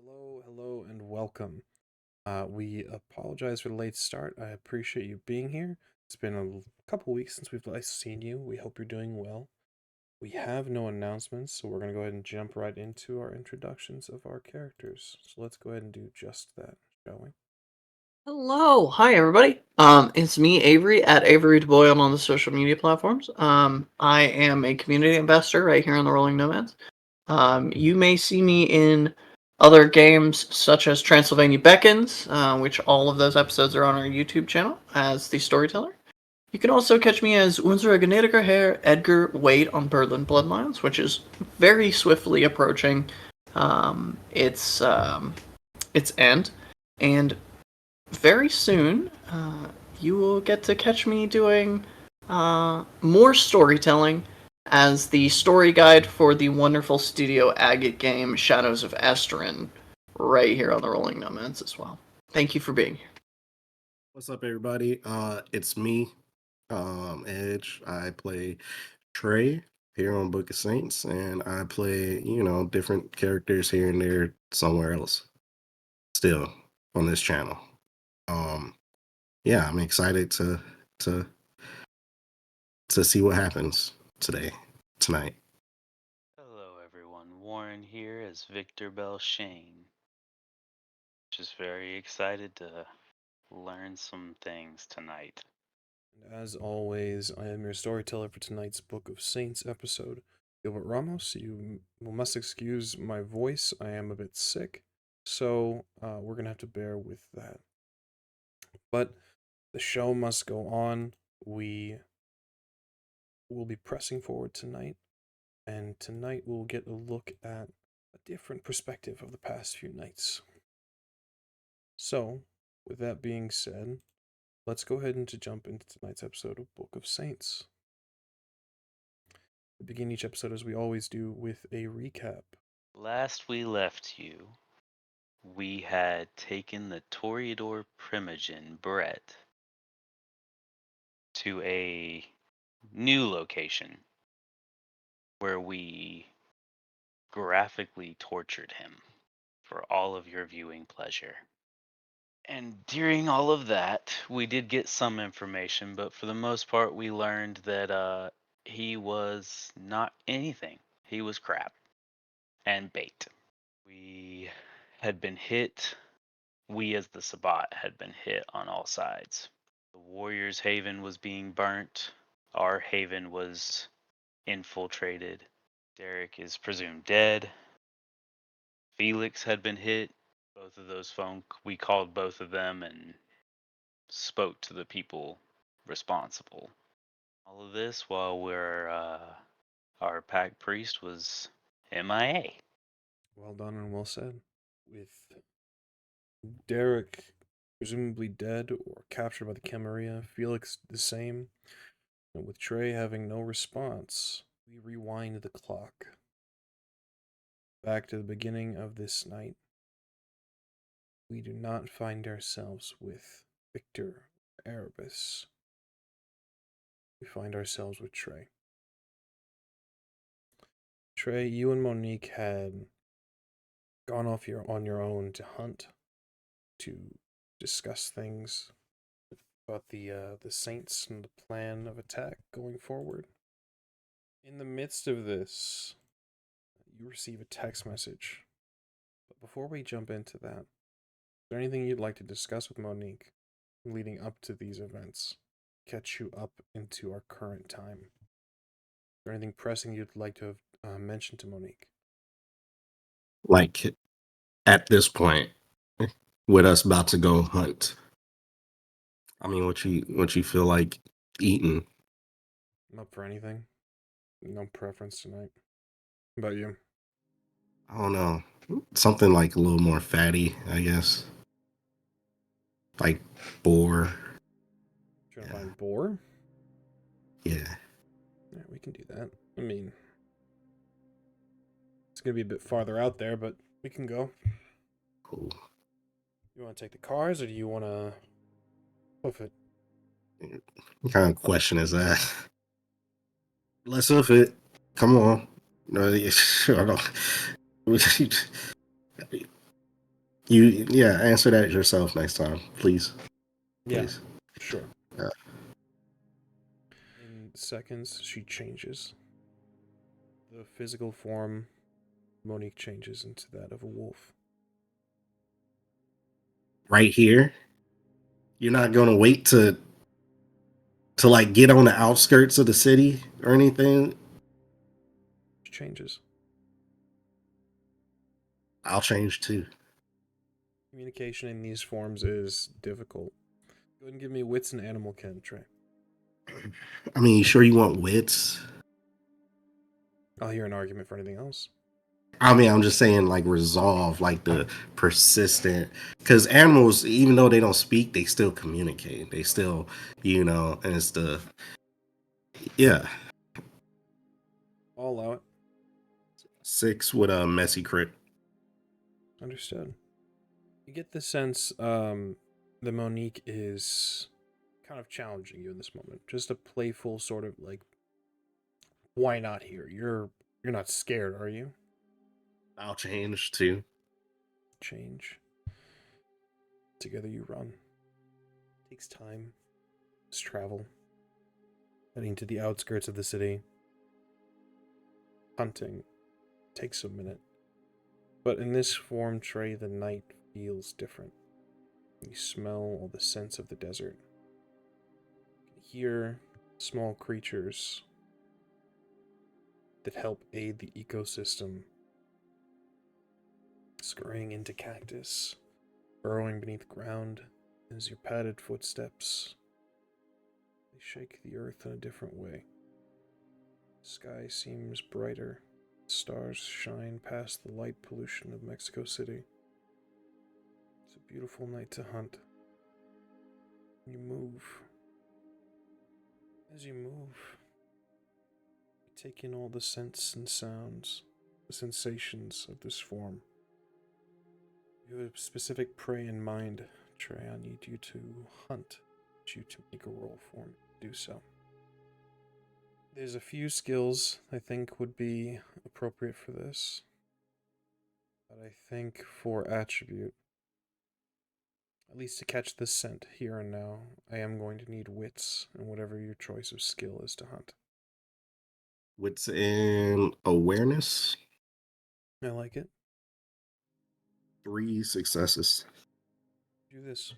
Hello, and welcome. We apologize for the late start. I appreciate you being here. It's been a couple weeks since we've last seen you. We hope you're doing well. We have no announcements, so we're going to go ahead and jump right into our introductions of our characters. So let's go ahead and do just that, shall we? Hello, hi everybody. It's me, Avery, at Avery DeBoyle on the social media platforms. I am a community investor right here on the Rolling Nomads. You may see me in other games such as Transylvania Beckons, which all of those episodes are on our YouTube channel as the Storyteller. You can also catch me as Unsere gnädige Herr Edgar Wade on Berlin Bloodlines, which is very swiftly approaching its end, and very soon, you will get to catch me doing more storytelling as the story guide for the wonderful Studio Agate game Shadows of Estrin, right here on the Rolling Nomads as well. Thank you for being here. What's up, everybody? It's me, Edge. I play Trey here on Book of Saints, and I play, different characters here and there somewhere else still on this channel. Yeah, I'm excited to see what happens tonight. Hello everyone, Warren here as Victor BELLSHANE. Just very excited to learn some things tonight. And as always, I am your storyteller for tonight's Book of Saints episode. Gilbert Ramos, you must excuse my voice. I am a bit sick, so we're going to have to bear with that. But the show must go on. We will be pressing forward tonight, and tonight we'll get a look at a different perspective of the past few nights. So, with that being said, let's go ahead and jump into tonight's episode of Book of Saints. We begin each episode as we always do with a recap. Last we left you, we had taken the Toreador Primogen, Brett, to a new location where we graphically tortured him for all of your viewing pleasure. And during all of that, we did get some information, but for the most part, we learned that he was not anything. He was crap and bait. We had been hit. We, as the Sabbat, had been hit on all sides. The Warriors' haven was being burnt. Our haven was infiltrated. Derek is presumed dead. Felix had been hit. Both of those we called both of them and spoke to the people responsible. All of this while our pack priest was MIA. Well done and well said. With Derek presumably dead or captured by the Camarilla, Felix the same, and with Trey having no response, we rewind the clock back to the beginning of this night. We do not find ourselves with Victor or Erebus. We find ourselves with Trey. Trey, you and Monique had gone off on your own to hunt, to discuss things about the Saints and the plan of attack going forward. In the midst of this, you receive a text message. But before we jump into that, is there anything you'd like to discuss with Monique leading up to these events? Catch you up into our current time. Is there anything pressing you'd like to have mentioned to Monique? Like at this point, with us about to go hunt. I mean, what you feel like eating? I'm up for anything. No preference tonight. How about you? I don't know. Something like a little more fatty, I guess. Like boar. Trying to find boar? Yeah. Yeah, we can do that. I mean, it's gonna be a bit farther out there, but we can go. Cool. You want to take the cars, or do you want to hoof it? What kind of question is that? Let's hoof it. Come on. No, sure. I don't. Answer that yourself next time, please. Yeah, Please. sure. Yeah. In seconds, she changes. The physical form, Monique changes into that of a wolf. Right here. You're not gonna wait to like get on the outskirts of the city or anything. She changes. I'll change too. Communication in these forms is difficult. Go ahead and give me wits and animal kin, Trey. I mean, you sure you want wits? I'll hear an argument for anything else. I mean, I'm just saying, like, resolve, like the persistent, because animals, even though they don't speak, they still communicate. They still, and it's yeah. I'll allow it. 6 with a messy crit. Understood. You get the sense that Monique is kind of challenging you in this moment. Just a playful sort of like, why not here? You're not scared, are you? I'll change too. Change. Together you run. Takes time. It's travel. Heading to the outskirts of the city. Hunting. Takes a minute. But in this form, Trey, the night feels different. You smell all the scents of the desert. You can hear small creatures that help aid the ecosystem. Scurrying into cactus, burrowing beneath ground as your padded footsteps. They shake the earth in a different way. The sky seems brighter. Stars shine past the light pollution of Mexico City. It's a beautiful night to hunt. You move. As you move, you take in all the scents and sounds, the sensations of this form. You have a specific prey in mind, Trey. I need you to hunt. I need you to make a roll for me. Do so. There's a few skills I think would be appropriate for this. But I think for attribute, at least to catch the scent here and now, I am going to need wits and whatever your choice of skill is to hunt. Wits and awareness. I like it. 3 successes. Do this.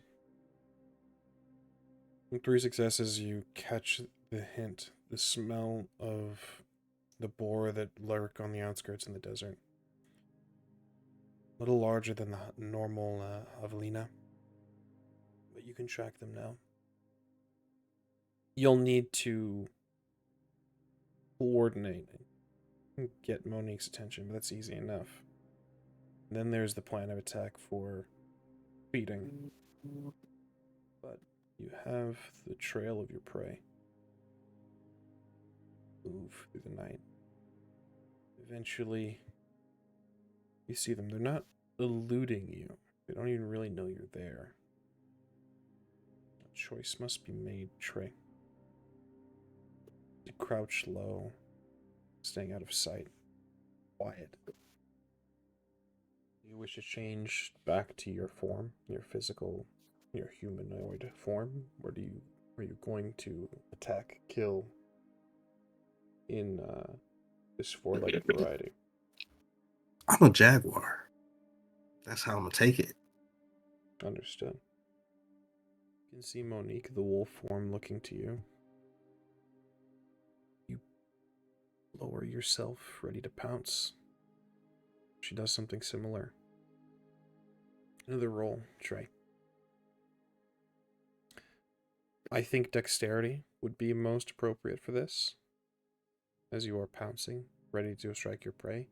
With 3 successes, you catch the hint, the smell of the boar that lurk on the outskirts in the desert. A little larger than the normal javelina, but you can track them now. You'll need to coordinate and get Monique's attention, but that's easy enough. And then there's the plan of attack for feeding. But you have the trail of your prey. Move through the night. Eventually, you see them. They're not eluding you. They don't even really know you're there. A choice must be made, Trey. You crouch low, staying out of sight. Quiet. You wish to change back to your form, your physical, your humanoid form? Or are you going to attack, kill in this four-legged variety? I'm a jaguar. That's how I'm gonna take it. Understood. You can see Monique, the wolf form, looking to you. You lower yourself, ready to pounce. She does something similar. Another roll, Trey. I think dexterity would be most appropriate for this, as you are pouncing, ready to strike your prey.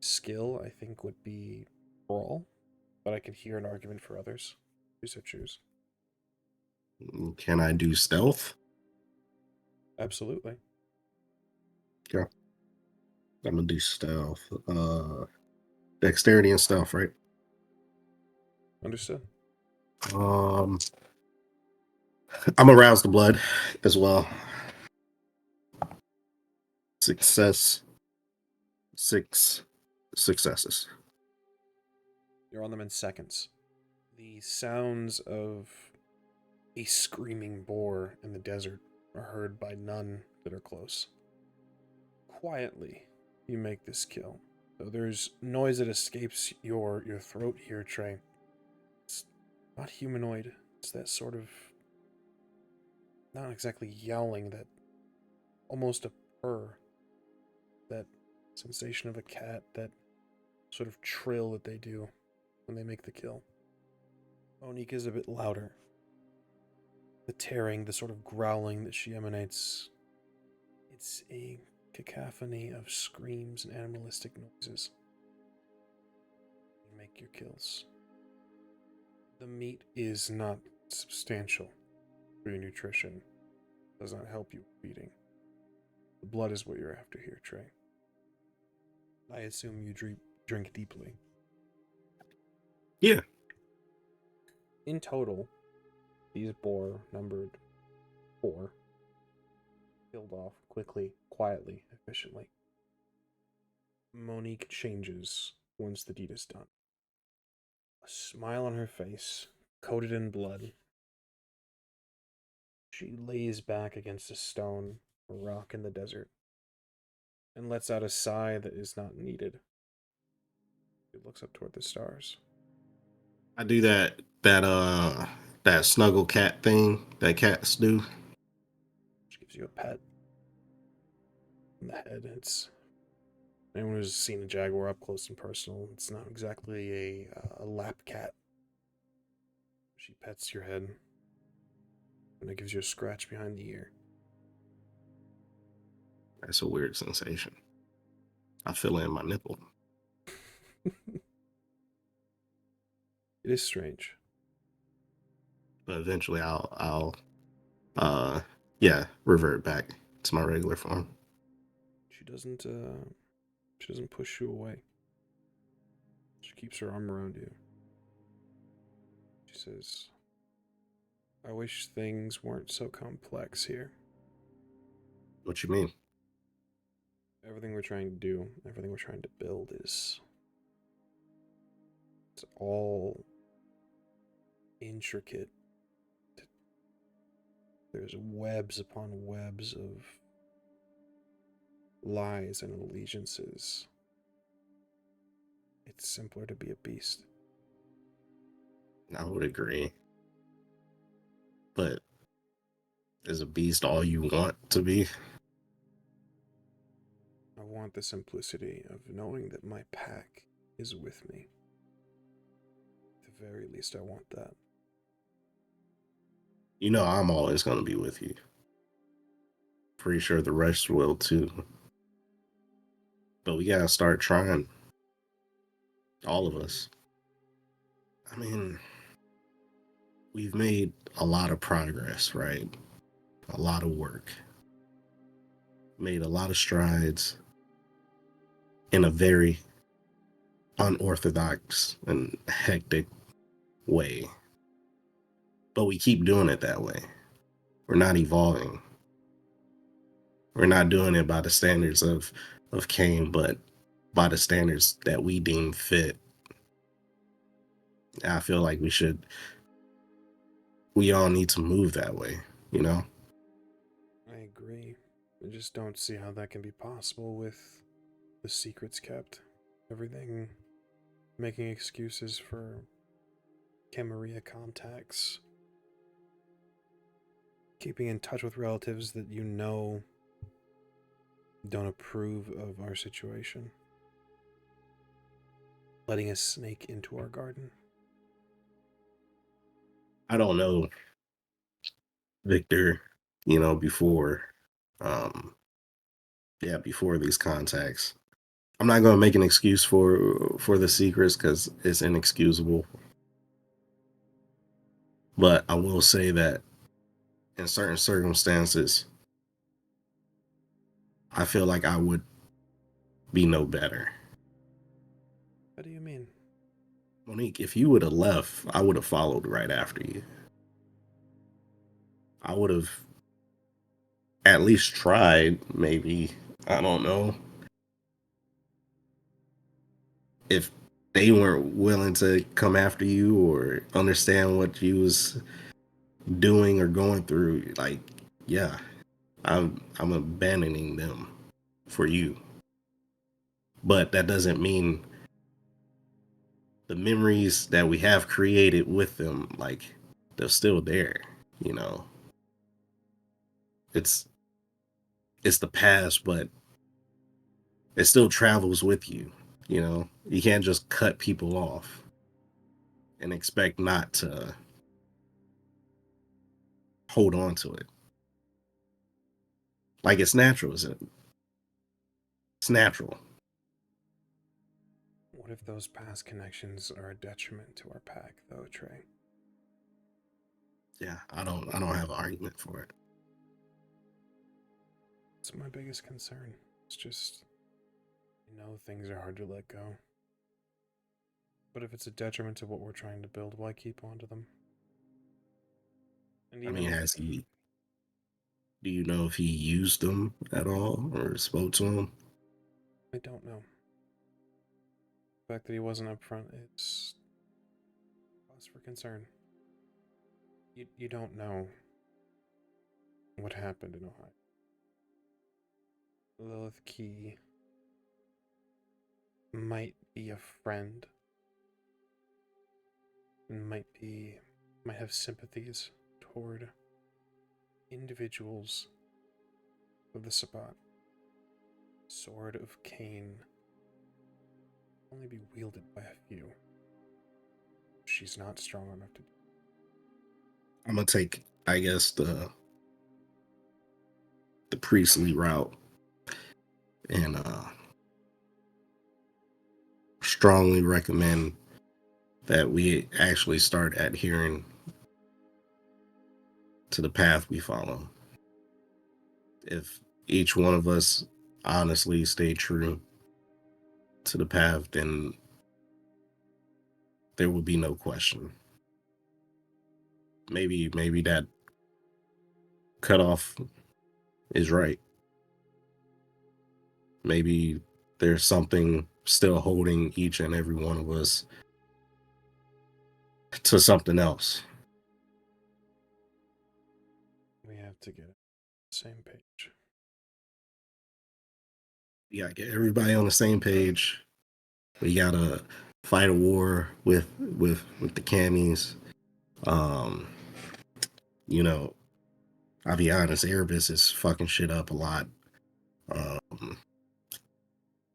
Skill, I think, would be brawl, but I can hear an argument for others. So choose. Can I do stealth? Absolutely. Yeah. I'm gonna do stealth. Dexterity and stealth, right? Understood. I'm gonna rouse the blood as well. Success. 6 successes. You're on them in seconds. The sounds of a screaming boar in the desert are heard by none that are close. Quietly, you make this kill. So there's noise that escapes your throat here, Trey. It's not humanoid. It's that sort of, not exactly yowling, that almost a purr. That sensation of a cat, that sort of trill that they do when they make the kill. Monique is a bit louder. The tearing, the sort of growling that she emanates, it's a cacophony of screams and animalistic noises. You make your kills. The meat is not substantial for your nutrition. It does not help you with feeding. The blood is what you're after here, Trey. I assume you drink deeply. Yeah. In total, these boar numbered 4. Killed off quickly, quietly, efficiently. Monique changes once the deed is done. A smile on her face, coated in blood. She lays back against a stone or rock in the desert and lets out a sigh that is not needed. She looks up toward the stars. I do that snuggle cat thing that cats do. She gives you a pat on the head. It's anyone who's seen a jaguar up close and personal. It's not exactly a lap cat. She pets your head, and it gives you a scratch behind the ear. That's a weird sensation. I feel it in my nipple. It is strange. But eventually I'll revert back to my regular form. She doesn't push you away. She keeps her arm around you. She says, I wish things weren't so complex here. What you mean? Everything we're trying to do, everything we're trying to build it's all intricate. There's webs upon webs of lies and allegiances. It's simpler to be a beast. I would agree. But is a beast all you want to be? I want the simplicity of knowing that my pack is with me. At the very least, I want that. You know I'm always going to be with you. Pretty sure the rest will too. But we gotta start trying. All of us. I mean, we've made a lot of progress, right? A lot of work. Made a lot of strides in a very unorthodox and hectic way. But we keep doing it that way. We're not evolving. We're not doing it by the standards of Cain, but by the standards that we deem fit. And I feel like we all need to move that way, you know? I agree. I just don't see how that can be possible with the secrets kept. Everything making excuses for Camarilla contacts. Keeping in touch with relatives that you know don't approve of our situation. Letting a snake into our garden. I don't know Victor, before before these contacts. I'm not going to make an excuse for the secrets because it's inexcusable. But I will say that in certain circumstances, I feel like I would be no better. What do you mean? Monique, if you would have left, I would have followed right after you. I would have at least tried, maybe. I don't know. If they weren't willing to come after you or understand what you was doing or going through, like, yeah, I'm abandoning them for you. But that doesn't mean the memories that we have created with them, like, they're still there, you know. It's the past, but it still travels with you, you know. You can't just cut people off and expect not to hold on to it. Like, it's natural, isn't it? It's natural. What if those past connections are a detriment to our pack, though, Trey? Yeah, I don't have an argument for it. It's my biggest concern. It's just, things are hard to let go. But if it's a detriment to what we're trying to build, why keep on to them? And I even mean, do you know if he used them at all or spoke to them? I don't know. The fact that he wasn't upfront, it's cause for concern. You don't know what happened in Ohio. Lilith Key might be a friend and might have sympathies toward individuals of the Sabbat. Sword of Cain only be wielded by a few. She's not strong enough to. I'm gonna take, I guess, the priestly route and strongly recommend that we actually start adhering to the path we follow. If each one of us honestly stay true to the path, then there will be no question. Maybe that cutoff is right. Maybe there's something still holding each and every one of us to something else. We have to get on the same page. We gotta get everybody on the same page. We gotta fight a war with the camis. You know, I'll be honest, EREBUS is fucking shit up a lot. Um,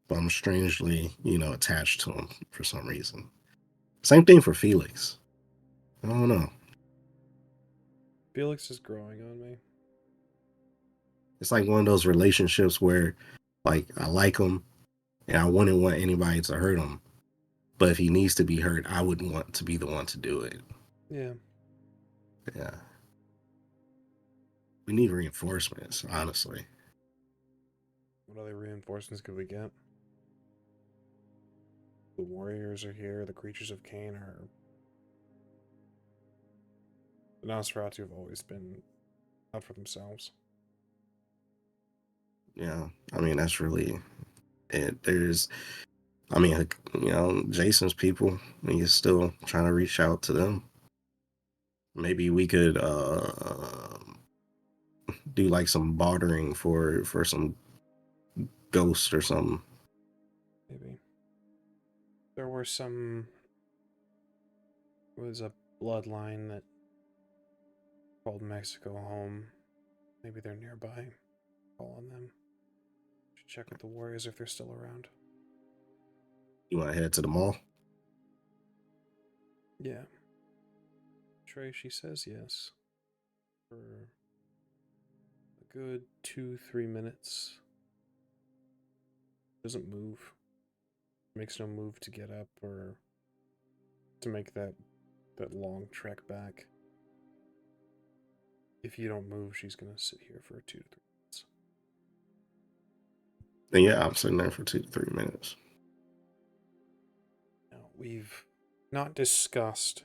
but I'm strangely, attached to him for some reason. Same thing for Felix. I don't know. Felix is growing on me. It's like one of those relationships where, like, I like him and I wouldn't want anybody to hurt him. But if he needs to be hurt, I wouldn't want to be the one to do it. Yeah. Yeah. We need reinforcements, honestly. What other reinforcements could we get? The warriors are here. The creatures of Cain are. The Nosferatu have always been out for themselves. Yeah. I mean, that's really it. Jason's people, he's still trying to reach out to them. Maybe we could do like some bartering for some ghosts or something. Maybe. There were some. It was a bloodline that called Mexico home. Maybe they're nearby. Call on them. Should check with the warriors if they're still around. You want to head to the mall? Yeah. Trey, she says yes. For a good 2-3 minutes. Doesn't move. Makes no move to get up or to make that long trek back. If you don't move, she's gonna sit here for 2 to 3 minutes. And yeah, I'm sitting there for 2 to 3 minutes. Now, we've not discussed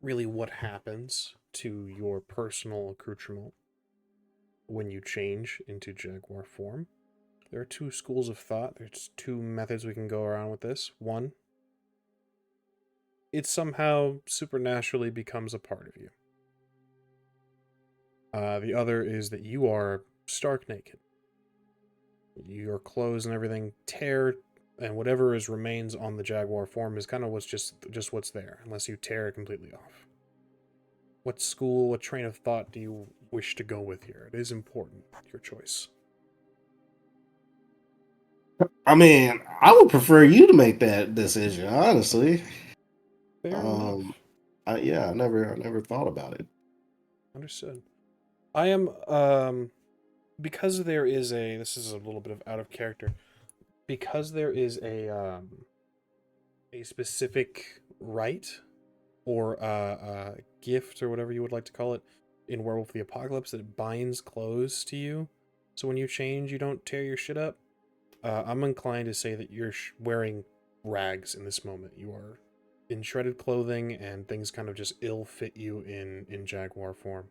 really what happens to your personal accoutrement when you change into jaguar form. There are two schools of thought. There's two methods we can go around with this. One, it somehow supernaturally becomes a part of you. The other is that you are stark naked. Your clothes and everything tear, and whatever remains on the jaguar form is kind of what's just what's there, unless you tear it completely off. What school, what train of thought do you wish to go with here? It is important, your choice. I mean, I would prefer you to make that decision, honestly. Fair enough. I never thought about it. Understood. I am, because there is this is a little bit of out of character, because there is a specific rite or gift or whatever you would like to call it in Werewolf the Apocalypse that binds clothes to you. So when you change, you don't tear your shit up. I'm inclined to say that you're wearing rags in this moment. You are in shredded clothing, and things kind of just ill fit you in jaguar form.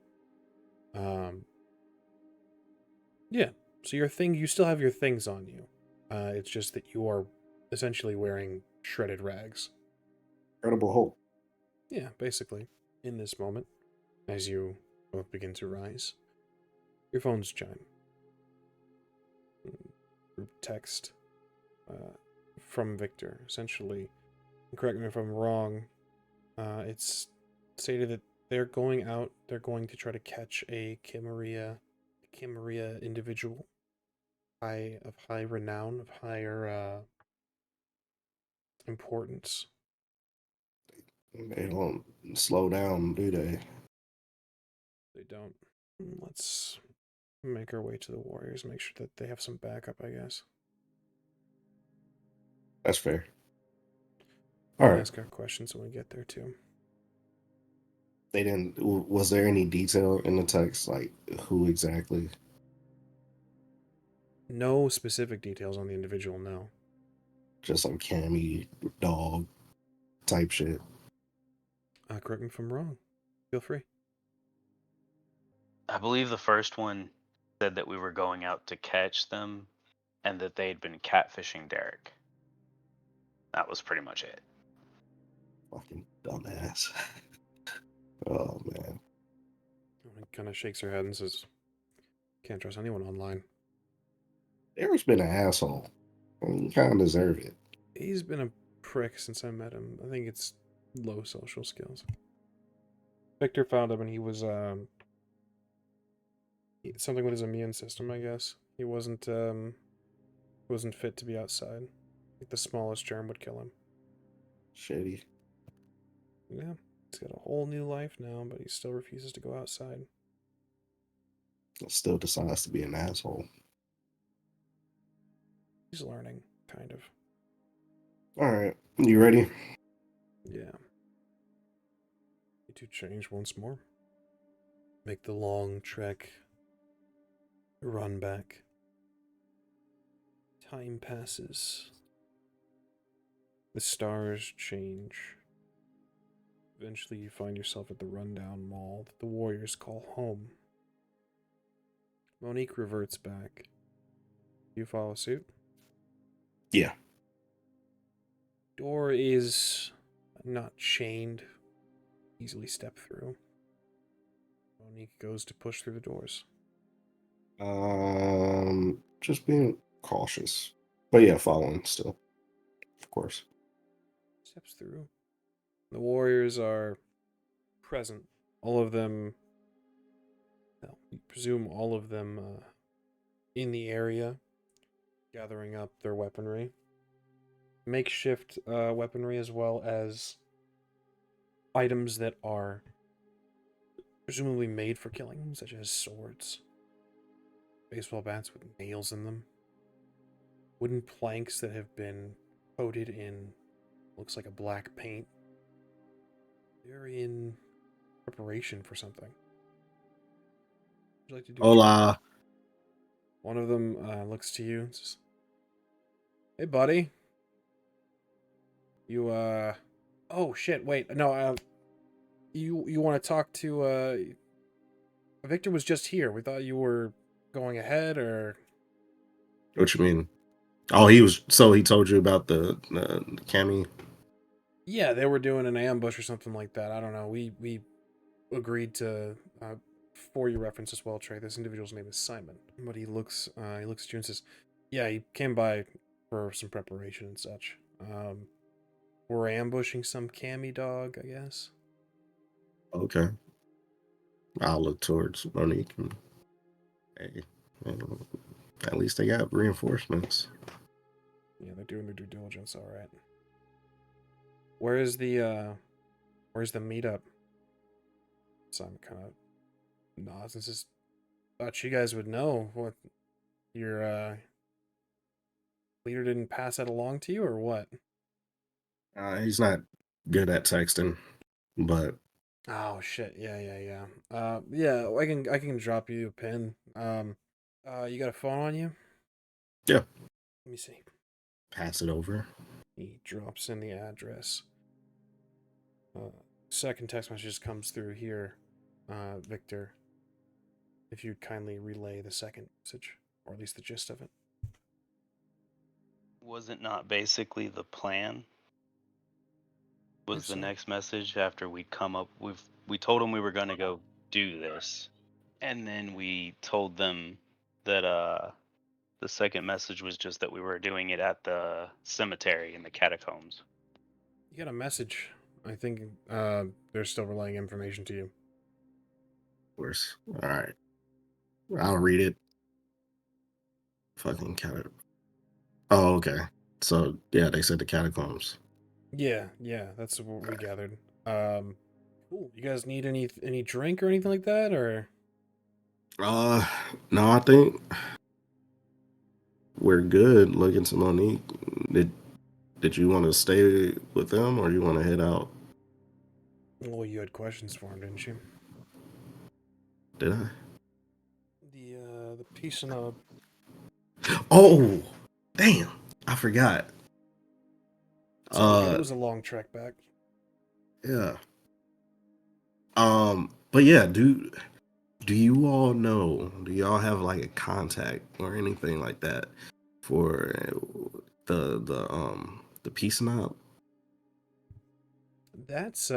Yeah. So you still have your things on you. It's just that you are essentially wearing shredded rags. Incredible Hulk. Yeah, basically, in this moment, as you both begin to rise, your phones chime. Group text from Victor, essentially. Correct me if I'm wrong. It's stated that they're going to try to catch a Chimeria individual, of high renown, of higher importance. They don't slow down, do they? They don't. Let's make our way to the Warriors, make sure that they have some backup, I guess. That's fair. All All right. right. Ask our questions when we get there, too. They didn't. Was there any detail in the text, like who exactly? No specific details on the individual, no. Just like Cammy dog type shit. Correct me if I'm wrong. Feel free. I believe the first one said that we were going out to catch them and that they'd been catfishing Derek. That was pretty much it. Fucking dumbass. Oh man. He kind of shakes her head and says, "Can't trust anyone online." Derek's been an asshole. You kind of deserve it. He's been a prick since I met him. I think it's low social skills. Victor found him and he was something with his immune system, I guess. He wasn't fit to be outside. Like the smallest germ would kill him. Shitty. Yeah. He's got a whole new life now, but he still refuses to go outside. Still decides to be an asshole. He's learning, kind of. All right. You ready? Yeah. Need to change once more. Make the long trek. Run back. Time passes. The stars change. Eventually you find yourself at the rundown mall that the Warriors call home. Monique reverts back. You follow suit? Yeah. Door is not chained. Easily step through. Monique goes to push through the doors. Just being cautious. But yeah, following still. Of course. Steps through. The Warriors are present. All of them, well, we presume all of them in the area, gathering up their weaponry. Makeshift weaponry as well as items that are presumably made for killing, such as swords, baseball bats with nails in them, wooden planks that have been coated in, looks like a black paint. They're in preparation for something. Would you like to do? Hola. One of them looks to you and says, "Hey, buddy. You, oh, shit, wait. No, you want to talk to, Victor was just here. We thought you were going ahead, or..." What you mean? Oh, he told you about the cami. Yeah, they were doing an ambush or something like that. I don't know. We agreed to for your reference as well, Trey. This individual's name is Simon, but he looks at you and says, "Yeah, he came by for some preparation and such. We're ambushing some cami dog, I guess." Okay. I'll look towards Monique and hey, at least they got reinforcements. Yeah, they're doing their due diligence, all right. Where's the meetup? Simon kind of nods and says, "Thought you guys would know. What, your leader didn't pass that along to you, or what?" He's not good at texting, but Oh shit! Yeah. Yeah. I can drop you a pin. You got a phone on you? yeah, Let me see. pass it over. He drops in the address. Second text message comes through here, Victor. If you'd kindly relay the second message, or at least the gist of it. Was it not basically the plan? Was the So. next message after we come up? We told them we were gonna go do this, and then we told them that the second message was just that we were doing it at the cemetery in the catacombs. You got a message. I think they're still relaying information to you. Of course. All right. I'll read it. Fucking cat. Oh, okay. So yeah, they said the catacombs. Yeah, that's what we gathered. Cool. You guys need any drink or anything like that, or? Uh, no, I think we're good. Looking to Monique. Did you want to stay with them or you want to head out? Well, you had questions for him, didn't you? Did I? The piece in a. Oh, damn! I forgot. It's all good. It was a long trek back. Yeah. But yeah, do you all know? Do y'all have like a contact or anything like that for the peace knob? That's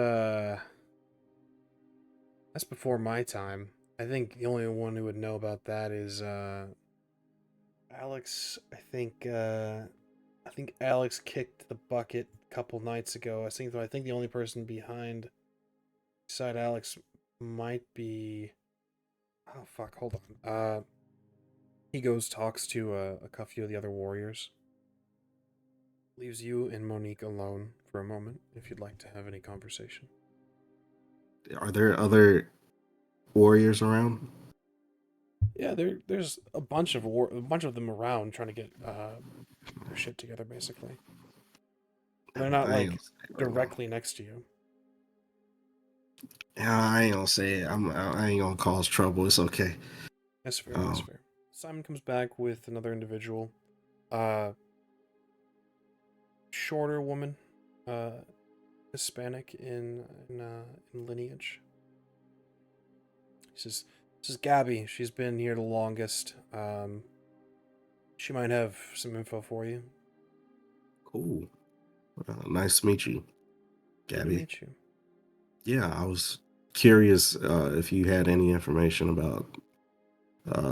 before my time. I think the only one who would know about that is Alex. I think Alex kicked the bucket a couple nights ago. I think the only person behind beside Alex might be. Oh fuck! Hold on. He goes talks to a few of the other warriors. Leaves you and Monique alone for a moment if you'd like to have any conversation. Are there other warriors around? Yeah, there's a bunch of them around trying to get their shit together, basically. They're not I ain't like gonna say it right now. directly next to you. Yeah, I ain't gonna say it. I ain't gonna cause trouble. It's okay. That's fair. That's fair. Simon comes back with another individual, uh, shorter woman, uh, Hispanic in lineage. He says, "This is Gabby. She's been here the longest. She might have some info for you." Cool. Nice to meet you, Good to Gabby. meet you. Yeah, I was curious if you had any information about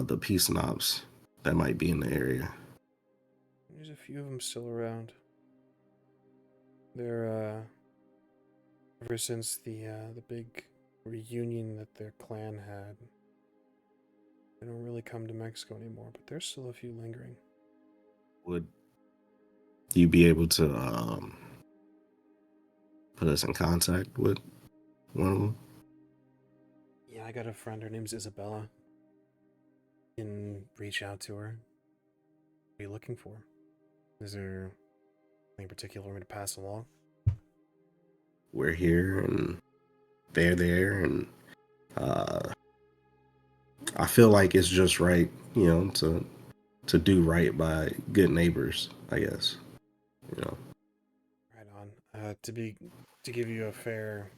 the peace knobs that might be in the area. There's a few of them still around. They're ever since the big reunion that their clan had, they don't really come to Mexico anymore, but there's still a few lingering. Would you be able to put us in contact with one of them? Yeah, I got a friend. Her name's Isabella. You can reach out to her. What are you looking for? Is there anything particular for me to pass along? We're here and they're there, and I feel like it's just right, to do right by good neighbors, I guess. You know. Right on. To give you a fair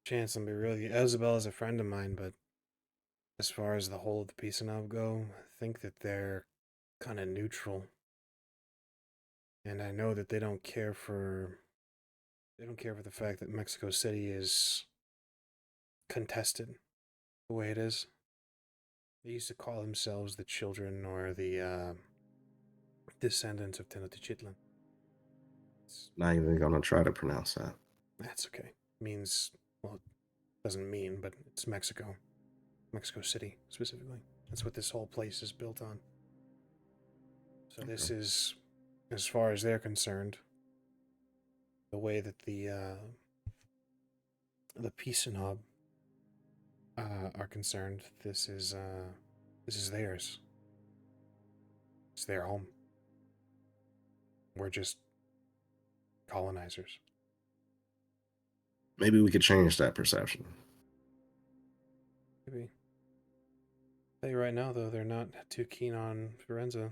chance, and be really, Isabella's a friend of mine, but as far as the whole of the piece of knob go, I think that they're kind of neutral. And I know that they don't care for the fact that Mexico City is contested the way it is. They used to call themselves the children or the descendants of Tenochtitlan. Not even gonna try to pronounce that. That's okay. Means, well, it doesn't mean, but it's Mexico. Mexico City, specifically. That's what this whole place is built on. So this is, as far as they're concerned, the way that the Pisanob are concerned. This is theirs. It's their home. We're just colonizers. Maybe we could change that perception. Maybe. I'll tell you right now, though, they're not too keen on Firenze.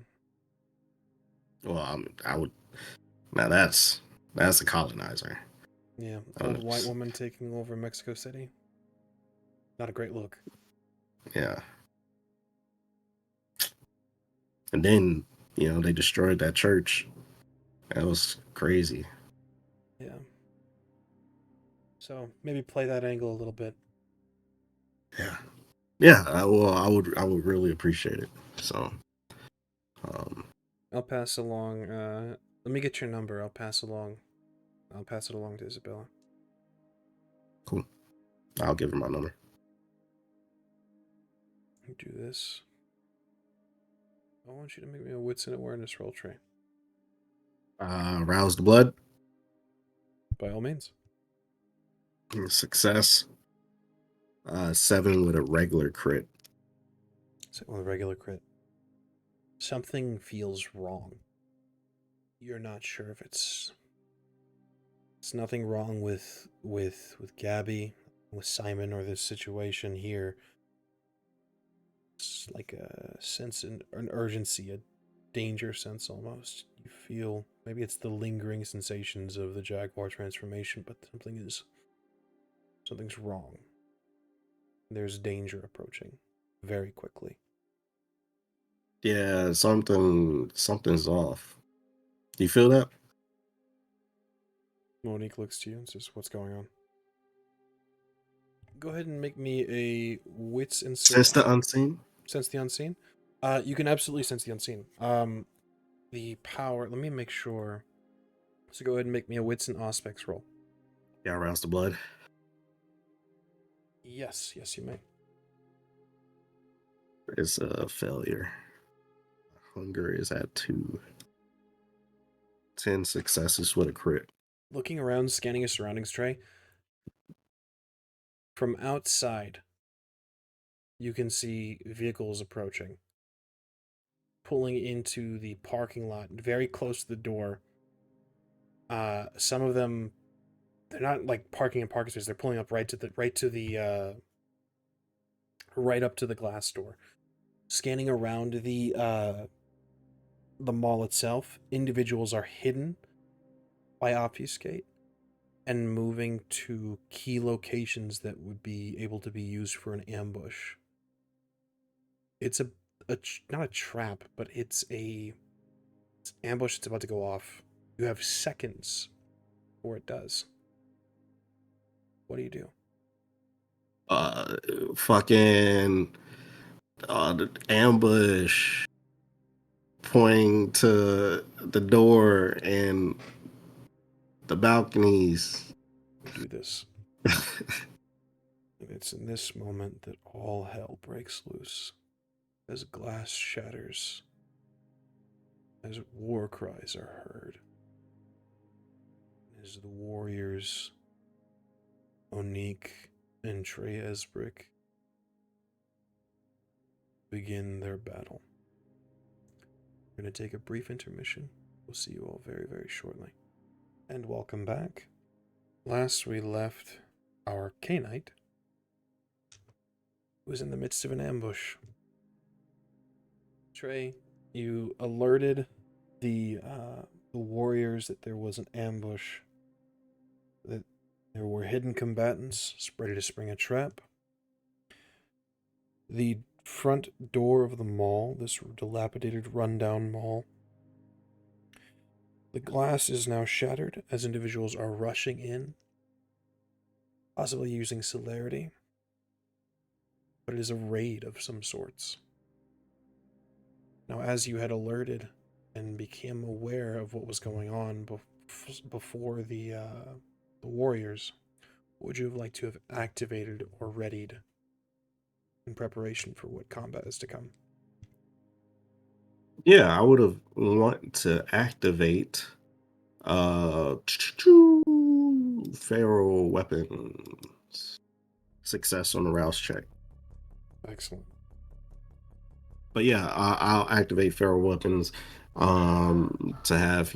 Well, I would. Now that's a colonizer. Yeah, old white woman taking over Mexico City. Not a great look. Yeah. And then, they destroyed that church. That was crazy. Yeah. So maybe play that angle a little bit. Yeah. Yeah. I would really appreciate it. So, I'll pass along. Let me get your number. I'll pass it along to Isabella. Cool. I'll give her my number. Do this. I want you to make me a wits and awareness roll, Trey. Rouse the blood. By all means. Success. 7 with a regular crit. So with a regular crit. Something feels wrong. You're not sure if it's nothing wrong with Gabby, with Simon, or this situation here. It's like a sense, an urgency, a danger sense almost. You feel maybe it's the lingering sensations of the Jaguar transformation, but something's wrong. There's danger approaching very quickly. Yeah, something's off. Do you feel that? Monique looks to you and says, "What's going on?" Go ahead and make me a wits and Sense the unseen? Sense the unseen. You can absolutely sense the unseen. The power. Let me make sure. So go ahead and make me a wits and aspects roll. Yeah, rouse the blood. Yes, you may. It's a failure. Hunger is at 2. 10 successes with a crit. Looking around, scanning your surroundings, Trey. From outside, you can see vehicles approaching, pulling into the parking lot, very close to the door. Some of them, they're not like parking in parking spaces. They're pulling up right up to the glass door. Scanning around the mall itself, individuals are hidden by obfuscate and moving to key locations that would be able to be used for an ambush. It's not a trap, but it's an ambush that's about to go off. You have seconds before it does. What do you do? Fucking the ambush, pointing to the door and the balconies. Do this. It's in this moment that all hell breaks loose, as glass shatters, as war cries are heard, as the warriors, Monique and Trey Esbrick, begin their battle. We're going to take a brief intermission. We'll see you all very, very shortly. And welcome back. Last we left our K-Knight, who was in the midst of an ambush. Trey, you alerted the warriors that there was an ambush, that there were hidden combatants ready to spring a trap. The front door of the mall, this dilapidated, rundown mall. The glass is now shattered as individuals are rushing in, possibly using celerity, but it is a raid of some sorts. Now, as you had alerted and became aware of what was going on before the warriors, what would you have liked to have activated or readied in preparation for what combat is to come? Yeah, I would have want to activate feral weapons. Success on the rouse check. Excellent. But yeah, I'll activate feral weapons to have,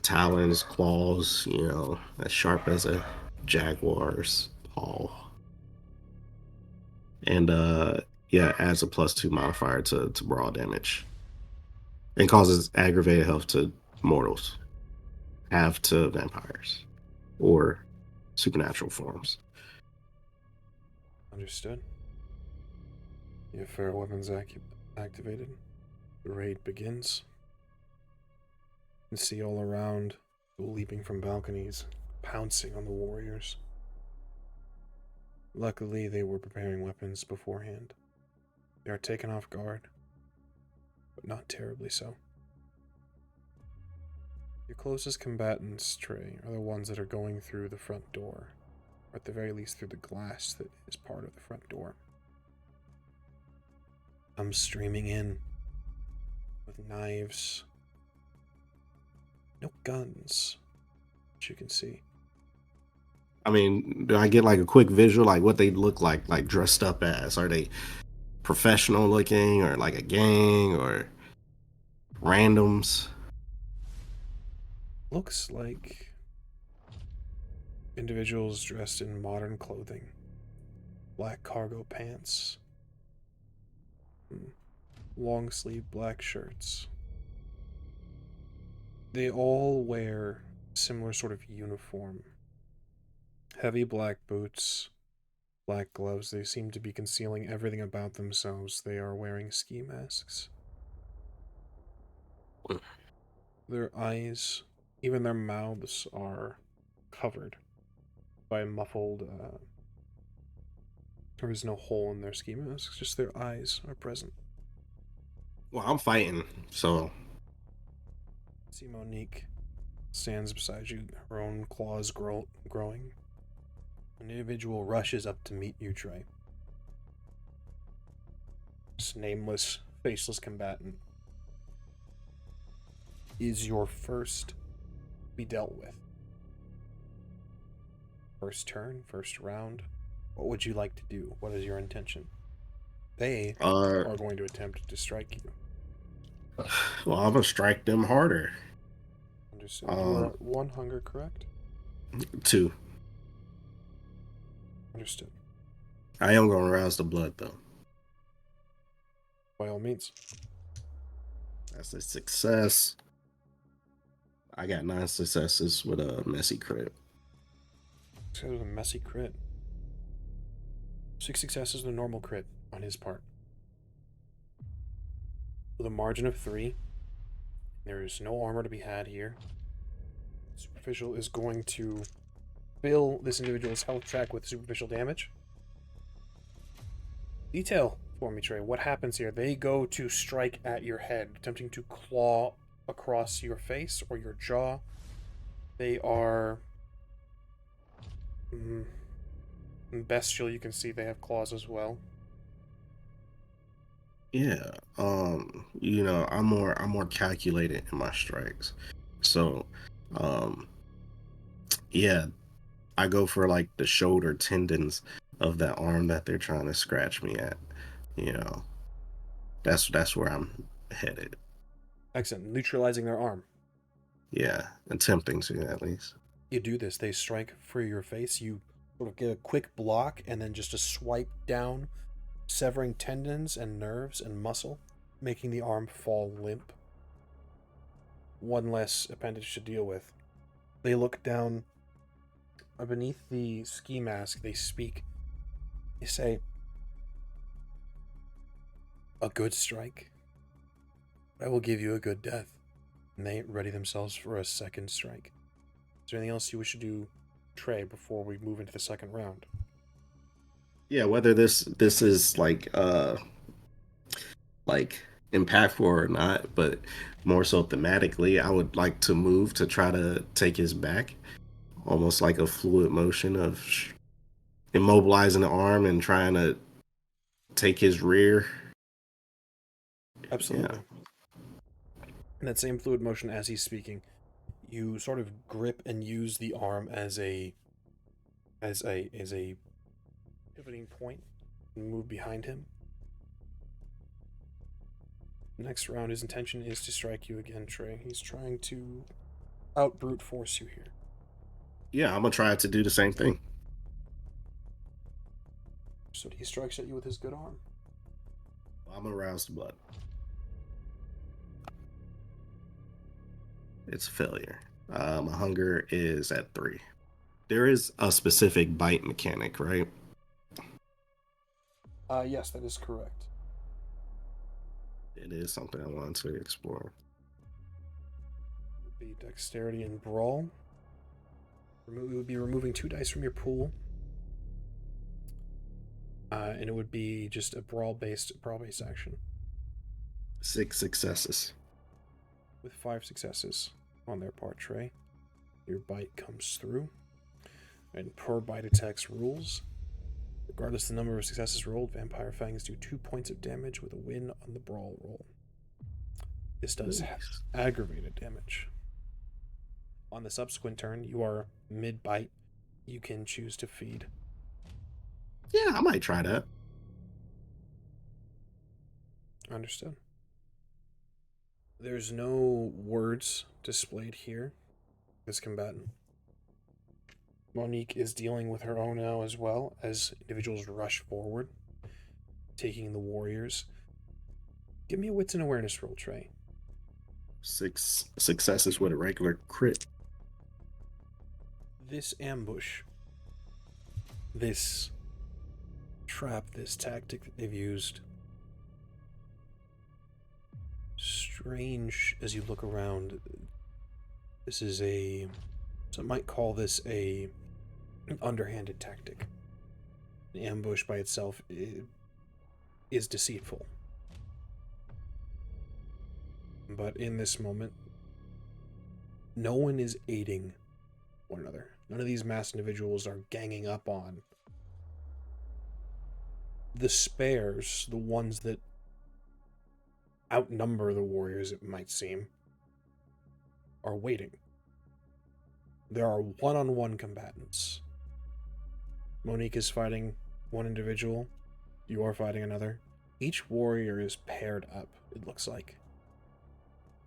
talons, claws, as sharp as a jaguar's paw. And yeah, adds a +2 modifier to brawl damage. And causes aggravated health to mortals, half to vampires, or supernatural forms. Understood. You have feral weapons activated. The raid begins. You see all around, people leaping from balconies, pouncing on the warriors. Luckily, they were preparing weapons beforehand. They are taken off guard, but not terribly so. Your closest combatants, Trey, are the ones that are going through the front door, or at the very least through the glass that is part of the front door. I'm streaming in with knives. No guns, as you can see. I mean, do I get like a quick visual, like what they look like dressed up as? Are they professional looking, or like a gang, or randoms? Looks like individuals dressed in modern clothing. Black cargo pants. Long sleeve black shirts. They all wear similar sort of uniform. Heavy black boots, black gloves. They seem to be concealing everything about themselves. They are wearing ski masks. Their eyes, even their mouths, are covered by a muffled. There is no hole in their ski masks, just their eyes are present. Well, I'm fighting, so. See Monique stands beside you, her own claws growing. An individual rushes up to meet you, Trey. This nameless, faceless combatant is your first to be dealt with. First turn, first round. What would you like to do? What is your intention? They are going to attempt to strike you. Well, I'm gonna strike them harder. Understood. You are at 1 hunger, correct? 2. Understood. I am gonna rouse the blood though. By all means. That's a success. I got 9 successes with a messy crit. This guy was a messy crit. 6 successes and a normal crit on his part. With a margin of 3, there is no armor to be had here. Superficial is going to fill this individual's health track with superficial damage. Detail for me, Trey. What happens here? They go to strike at your head, attempting to claw across your face or your jaw. They are bestial. You can see they have claws as well. Yeah. I'm more calculated in my strikes. So, yeah, I go for like the shoulder tendons of that arm that they're trying to scratch me at. That's where I'm headed. Excellent. Neutralizing their arm. Yeah, attempting to at least. You do this. They strike for your face. You sort of get a quick block and then just a swipe down, severing tendons and nerves and muscle, making the arm fall limp. One less appendage to deal with. They look down beneath the ski mask. They speak. They say, a good strike. I will give you a good death. And they ready themselves for a second strike. Is there anything else you wish to do, Trey, before we move into the second round? Yeah, whether this is like impactful or not, but more so thematically, I would like to move to try to take his back, almost like a fluid motion of immobilizing the arm and trying to take his rear. Absolutely. In that same fluid motion as he's speaking, you sort of grip and use the arm as a pivoting point and move behind him. Next round, his intention is to strike you again, Trey. He's trying to out brute force you here. Yeah, I'm gonna try to do the same thing. So he strikes at you with his good arm. I'm gonna rouse the blood. It's a failure. My hunger is at 3. There is a specific bite mechanic, right? Yes, that is correct. It is something I want to explore. It would be dexterity and brawl. We would be removing 2 dice from your pool. And it would be just a brawl-based action. 6 successes. With 5 successes on their part, Trey, your bite comes through. And per bite attacks rules, regardless of the number of successes rolled, Vampire Fangs do 2 points of damage with a win on the brawl roll. This does aggravated damage. On the subsequent turn, you are mid-bite. You can choose to feed. Yeah, I might try that. Understood. There's no words displayed here. This combatant. Monique is dealing with her own now as well as individuals rush forward, taking the warriors. Give me a wits and awareness roll, Trey. 6 successes with a regular crit. This ambush, this trap, this tactic that they've used, strange as you look around. This is some might call this an underhanded tactic. An ambush by itself is deceitful. But in this moment, no one is aiding one another. None of these masked individuals are ganging up on the spares, the ones that outnumber the warriors, it might seem, are waiting. There are one-on-one combatants. Monique is fighting one individual. You are fighting another. Each warrior is paired up, it looks like.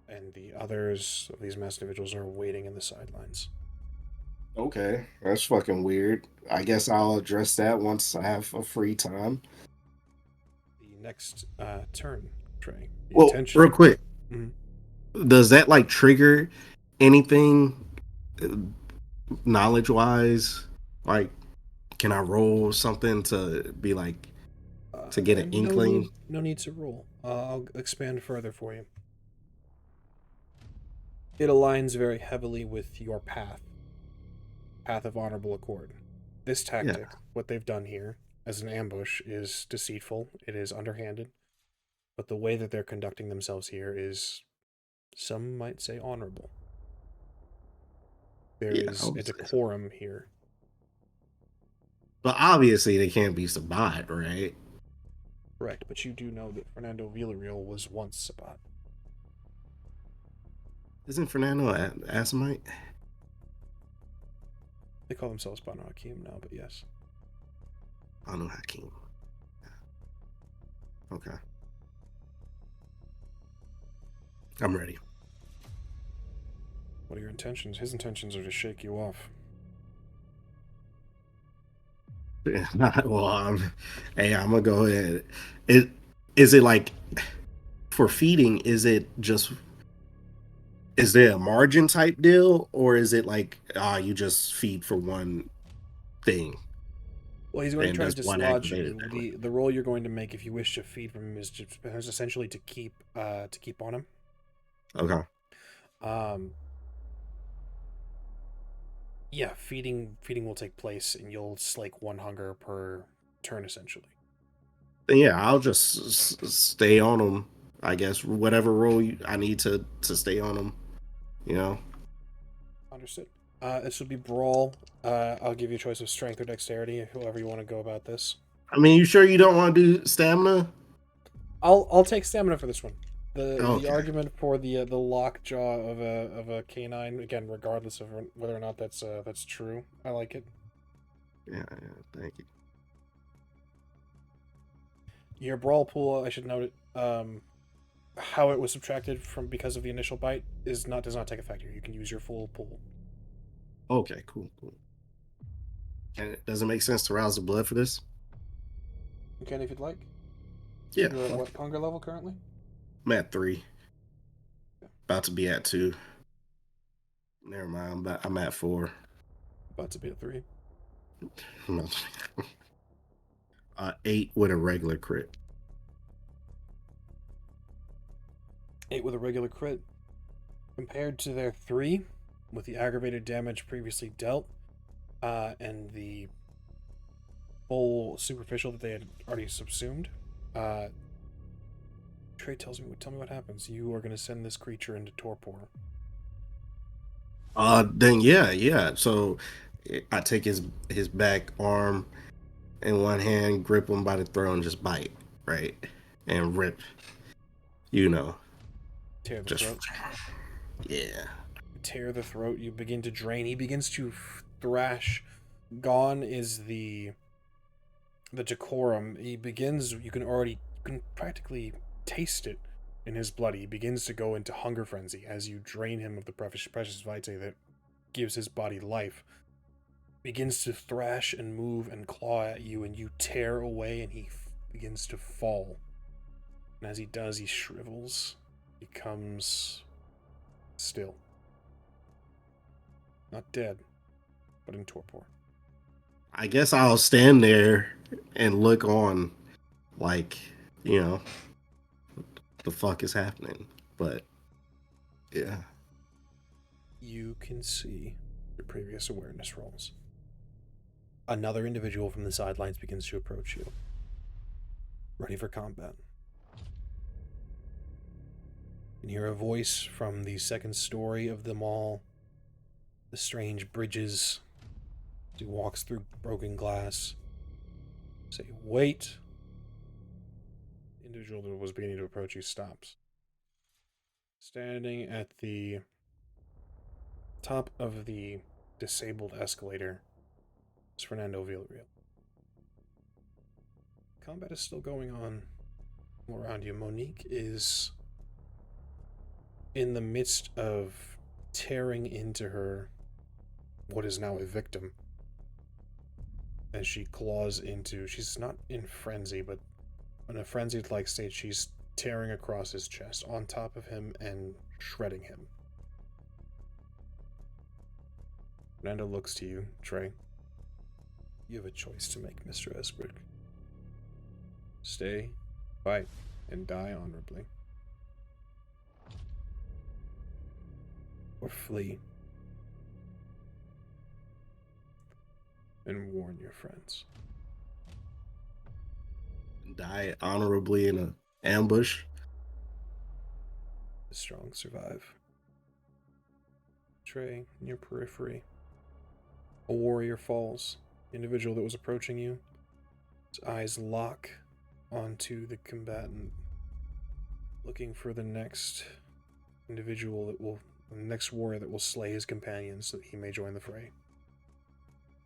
And the others of these masked individuals are waiting in the sidelines. Okay, that's fucking weird. I guess I'll address that once I have a free time. The next turn, Trey. Well, real quick. Mm-hmm. Does that like trigger anything knowledge-wise? Like, can I roll something to be like to get an inkling? No need to roll. I'll expand further for you. It aligns very heavily with your path of honorable accord. This tactic, what they've done here as an ambush, is deceitful. It is underhanded. But the way that they're conducting themselves here is, some might say, honorable. There is a decorum here. But obviously they can't be Sabat, right? Correct, but you do know that Fernando Villarreal was once Sabat. Isn't Fernando Asimite? They call themselves Banu Hakim now, but yes. Banu Hakim. Okay. I'm ready. What are your intentions? His intentions are to shake you off. Well, I'm gonna go ahead. Is it like for feeding? Is there a margin type deal, or is it like you just feed for one thing? Well, he's going to And try to does one dislodge activate you. it that The way? the roll you're going to make if you wish to feed from him is just essentially to keep on him. Okay. Um, yeah, feeding will take place, and you'll slake 1 hunger per turn essentially. Then yeah, I'll just stay on him. I guess whatever role I need to stay on him. You know. Understood. This would be brawl. I'll give you a choice of strength or dexterity, however you want to go about this. I mean, you sure you don't want to do stamina? I'll take stamina for this one. The Okay. argument for the lockjaw of a canine, again, regardless of whether or not that's true, I like it. Yeah, thank you. Your brawl pool, I should note it. How it was subtracted from because of the initial bite does not take effect here. You can use your full pool. Okay, cool. And does it make sense to rouse the blood for this? You can if you'd like. Yeah. You're at what hunger level currently? I'm at 3. About to be at 2. Never mind. I'm at 4. About to be at 3. 8 with a regular crit. 8 with a regular crit. Compared to their 3, with the aggravated damage previously dealt, and the full superficial that they had already subsumed, Trey tell me what happens. You are going to send this creature into torpor. Then yeah. So I take his back arm in one hand, grip him by the throat, and just bite, right, and rip. Tear the Just throat. yeah. Tear the throat. You begin to drain. He begins to thrash. Gone is the decorum. He begins. You can practically taste it in his blood. He begins to go into hunger frenzy as you drain him of the precious vitae that gives his body life. Begins to thrash and move and claw at you, and you tear away, and he begins to fall. And as he does, he shrivels, becomes still. Not dead, but in torpor. I guess I'll stand there and look on, like, what the fuck is happening. But yeah. You can see your previous awareness rolls. Another individual from the sidelines begins to approach you, ready for combat. You can hear a voice from the second story of the mall, the strange bridges, as he walks through broken glass. Say, wait. The individual that was beginning to approach you stops. Standing at the top of the disabled escalator is Fernando Villarreal. Combat is still going on all around you. Monique is in the midst of tearing into her, what is now a victim, as she claws into, she's not in frenzy, but in a frenzied-like state, she's tearing across his chest, on top of him, and shredding him. Fernando looks to you, Trey. You have a choice to make, Mr. Esbrick. Stay, fight, and die honorably. Or flee and warn your friends. Die honorably in an ambush. The strong survive. Trey, in your periphery, a warrior falls. The individual that was approaching you, his eyes lock onto the combatant, looking for the next individual the next warrior that will slay his companions so that he may join the fray.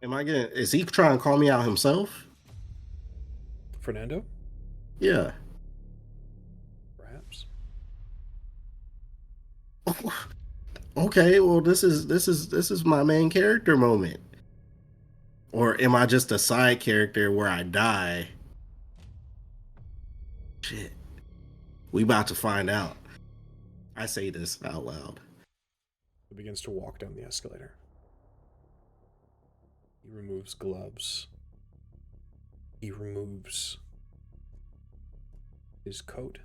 Is he trying to call me out himself? Fernando? Yeah. Perhaps. Okay, well this is my main character moment. Or am I just a side character where I die? Shit. We about to find out. I say this out loud. He begins to walk down the escalator. He removes gloves, He removes his coat,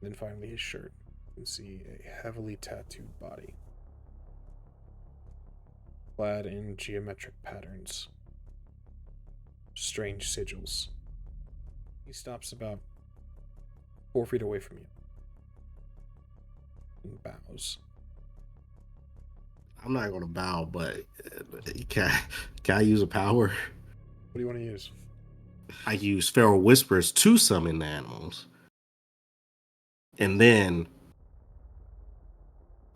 then finally his shirt. You can see a heavily tattooed body, clad in geometric patterns, strange sigils. He stops about 4 feet away from you and bows. I'm not gonna bow, but can I use a power? What do you want to use? I use Feral Whispers to summon the animals, and then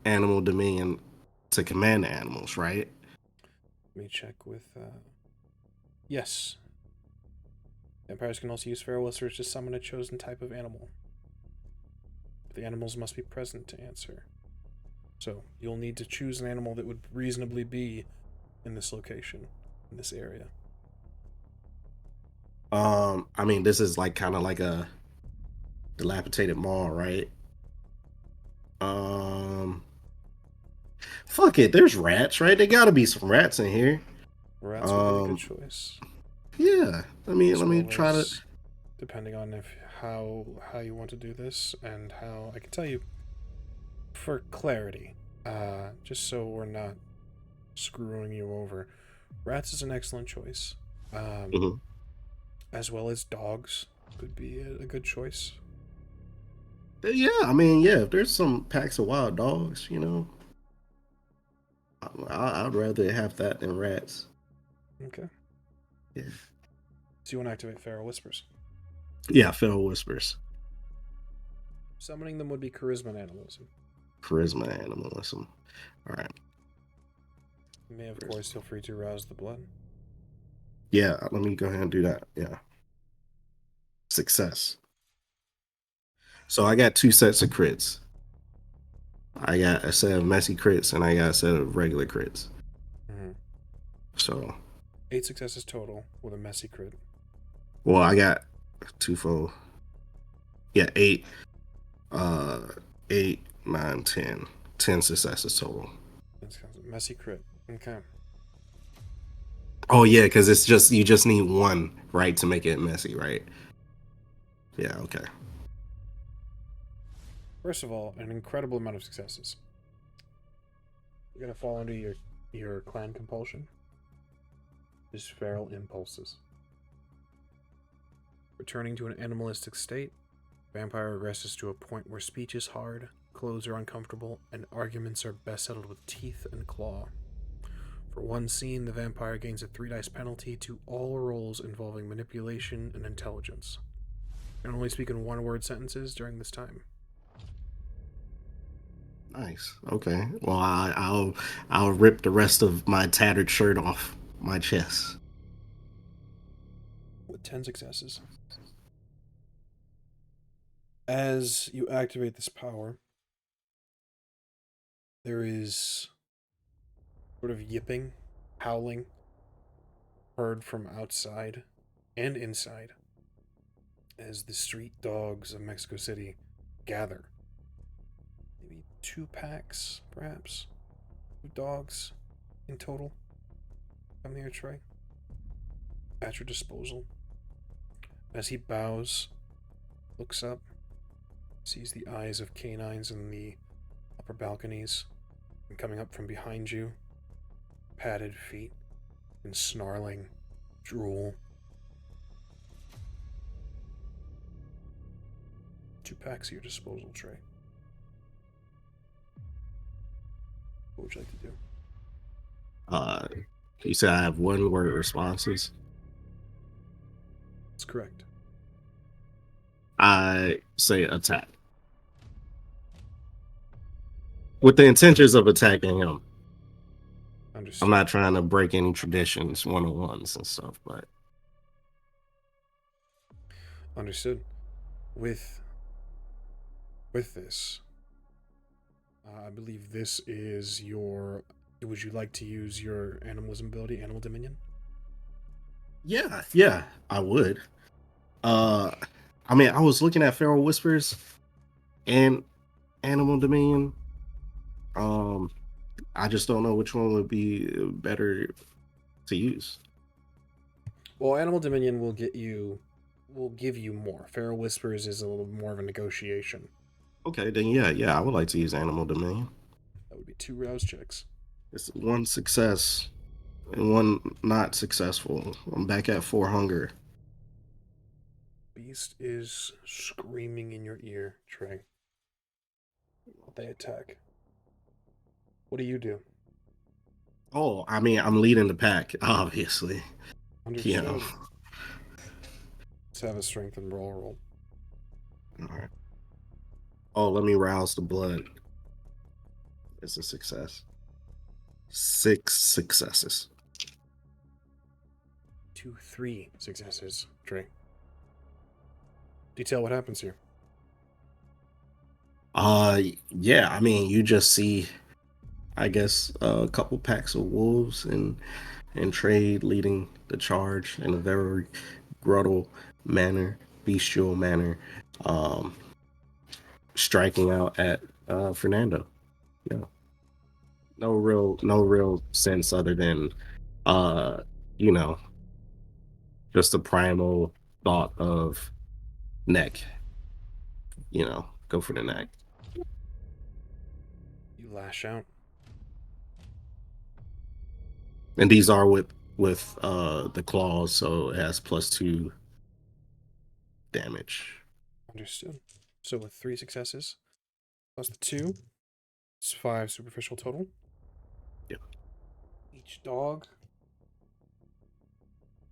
Animal Dominion to command the animals, right? Let me check with. Yes. Vampires can also use Feral Whispers to summon a chosen type of animal. But the animals must be present to answer. So you'll need to choose an animal that would reasonably be in this location, in this area. I mean, this is like kind of like a dilapidated mall, right? Fuck it. There's rats, right? There gotta be some rats in here. Rats would be a good choice. Yeah. Let me As try well to. as, depending on how you want to do this and how I can tell you for clarity, just so we're not screwing you over. Rats is an excellent choice. Mhm. As well as dogs could be a good choice. Yeah, I mean, yeah. If there's some packs of wild dogs, I'd rather have that than rats. Okay. Yeah. So you want to activate Feral Whispers. Yeah, Feral Whispers. Summoning them would be Charisma and Animalism. Charisma animalism. All right. You may, of course, feel free to rouse the blood. Yeah, let me go ahead and do that. Yeah. Success. So I got 2 sets of crits. I got a set of messy crits and I got a set of regular crits. Mm-hmm. So 8 successes total with a messy crit. well, I got twofold. Yeah, 8, 8, 9, 10. 10 successes total. Messy crit. Okay. Oh yeah, because it's just you just need one, right, to make it messy, right? Yeah, okay. First of all, an incredible amount of successes. You're gonna fall under your clan compulsion. Just feral impulses. Returning to an animalistic state, vampire regresses to a point where speech is hard, clothes are uncomfortable, and arguments are best settled with teeth and claw. For one scene, the vampire gains a 3 dice penalty to all rolls involving manipulation and intelligence. And only speak in 1-word sentences during this time. Nice. Okay. Well, I'll rip the rest of my tattered shirt off my chest. With 10 successes. As you activate this power, there is sort of yipping, howling, heard from outside and inside as the street dogs of Mexico City gather. Maybe 2 packs, perhaps, of dogs in total. Come here, Trey. At your disposal. As he bows, looks up, sees the eyes of canines in the upper balconies, and coming up from behind you, padded feet and snarling drool. 2 packs at your disposal, Trey. What would you like to do? You said I have 1-word responses. That's correct. I say attack. With the intentions of attacking him. Understood. I'm not trying to break any traditions, one-on-ones and stuff, but Understood. With this, I believe this is your. Would you like to use your animalism ability, Animal Dominion? yeah, I would. I mean, I was looking at Feral Whispers and Animal Dominion. I just don't know which one would be better to use. Well, Animal Dominion will give you more. Feral Whispers is a little more of a negotiation. Okay, then yeah, I would like to use Animal Dominion. That would be 2 rouse checks. It's 1 success and 1 not successful. I'm back at 4 hunger. Beast is screaming in your ear, Trey. They attack. What do you do? Oh, I mean, I'm leading the pack, obviously. Understood. You know. Let's have a strength and roll. All right. Oh, let me rouse the blood. It's a success. 6 successes. 2, 3 successes, Trey. Detail what happens here. Yeah, I mean, you just see, I guess, a couple packs of wolves and Trey leading the charge in a very brutal manner, bestial manner, striking out at Fernando. Yeah. No real sense other than you know, just a primal thought of neck. You know, go for the neck. You lash out. And these are with the claws, so it has +2 damage. Understood. So with 3 successes, plus the 2, it's 5 superficial total. Yep. Each dog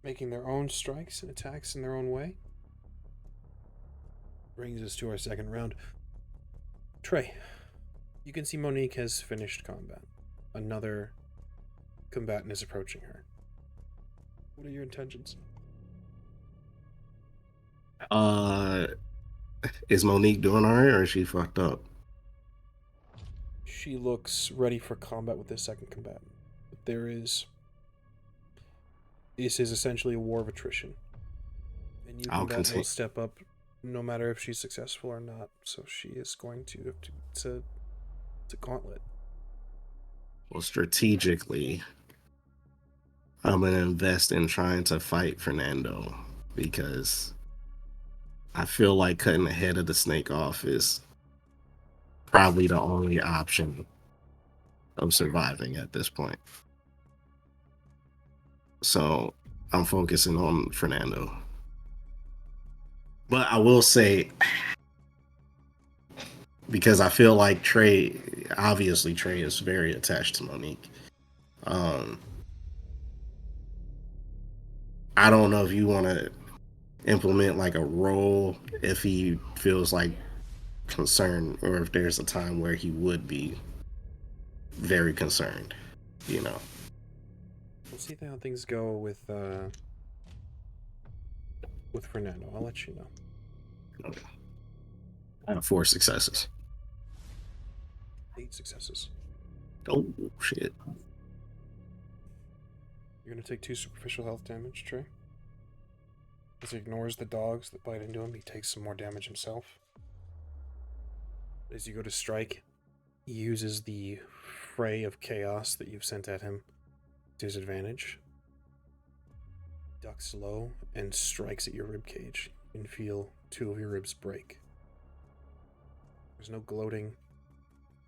making their own strikes and attacks in their own way. Brings us to our second round. Trey, you can see Monique has finished combat. Another combatant is approaching her. What are your intentions? Is Monique doing all right, or is she fucked up? She looks ready for combat with this second combatant. But this is essentially a war of attrition. And you combatant will step up no matter if she's successful or not. So she is going to have to, it's a gauntlet. Well, strategically, I'm going to invest in trying to fight Fernando because I feel like cutting the head of the snake off is probably the only option of surviving at this point. So I'm focusing on Fernando. But I will say, because I feel like Trey is very attached to Monique. I don't know if you want to implement like a role if he feels like concerned, or if there's a time where he would be very concerned, you know. We'll see how things go with Fernando. I'll let you know. Okay. I have 4 successes. 8 successes. Oh shit. You're gonna take 2 superficial health damage, Trey. As he ignores the dogs that bite into him, he takes some more damage himself. As you go to strike, he uses the fray of chaos that you've sent at him to his advantage. Ducks low and strikes at your ribcage. You can feel 2 of your ribs break. There's no gloating.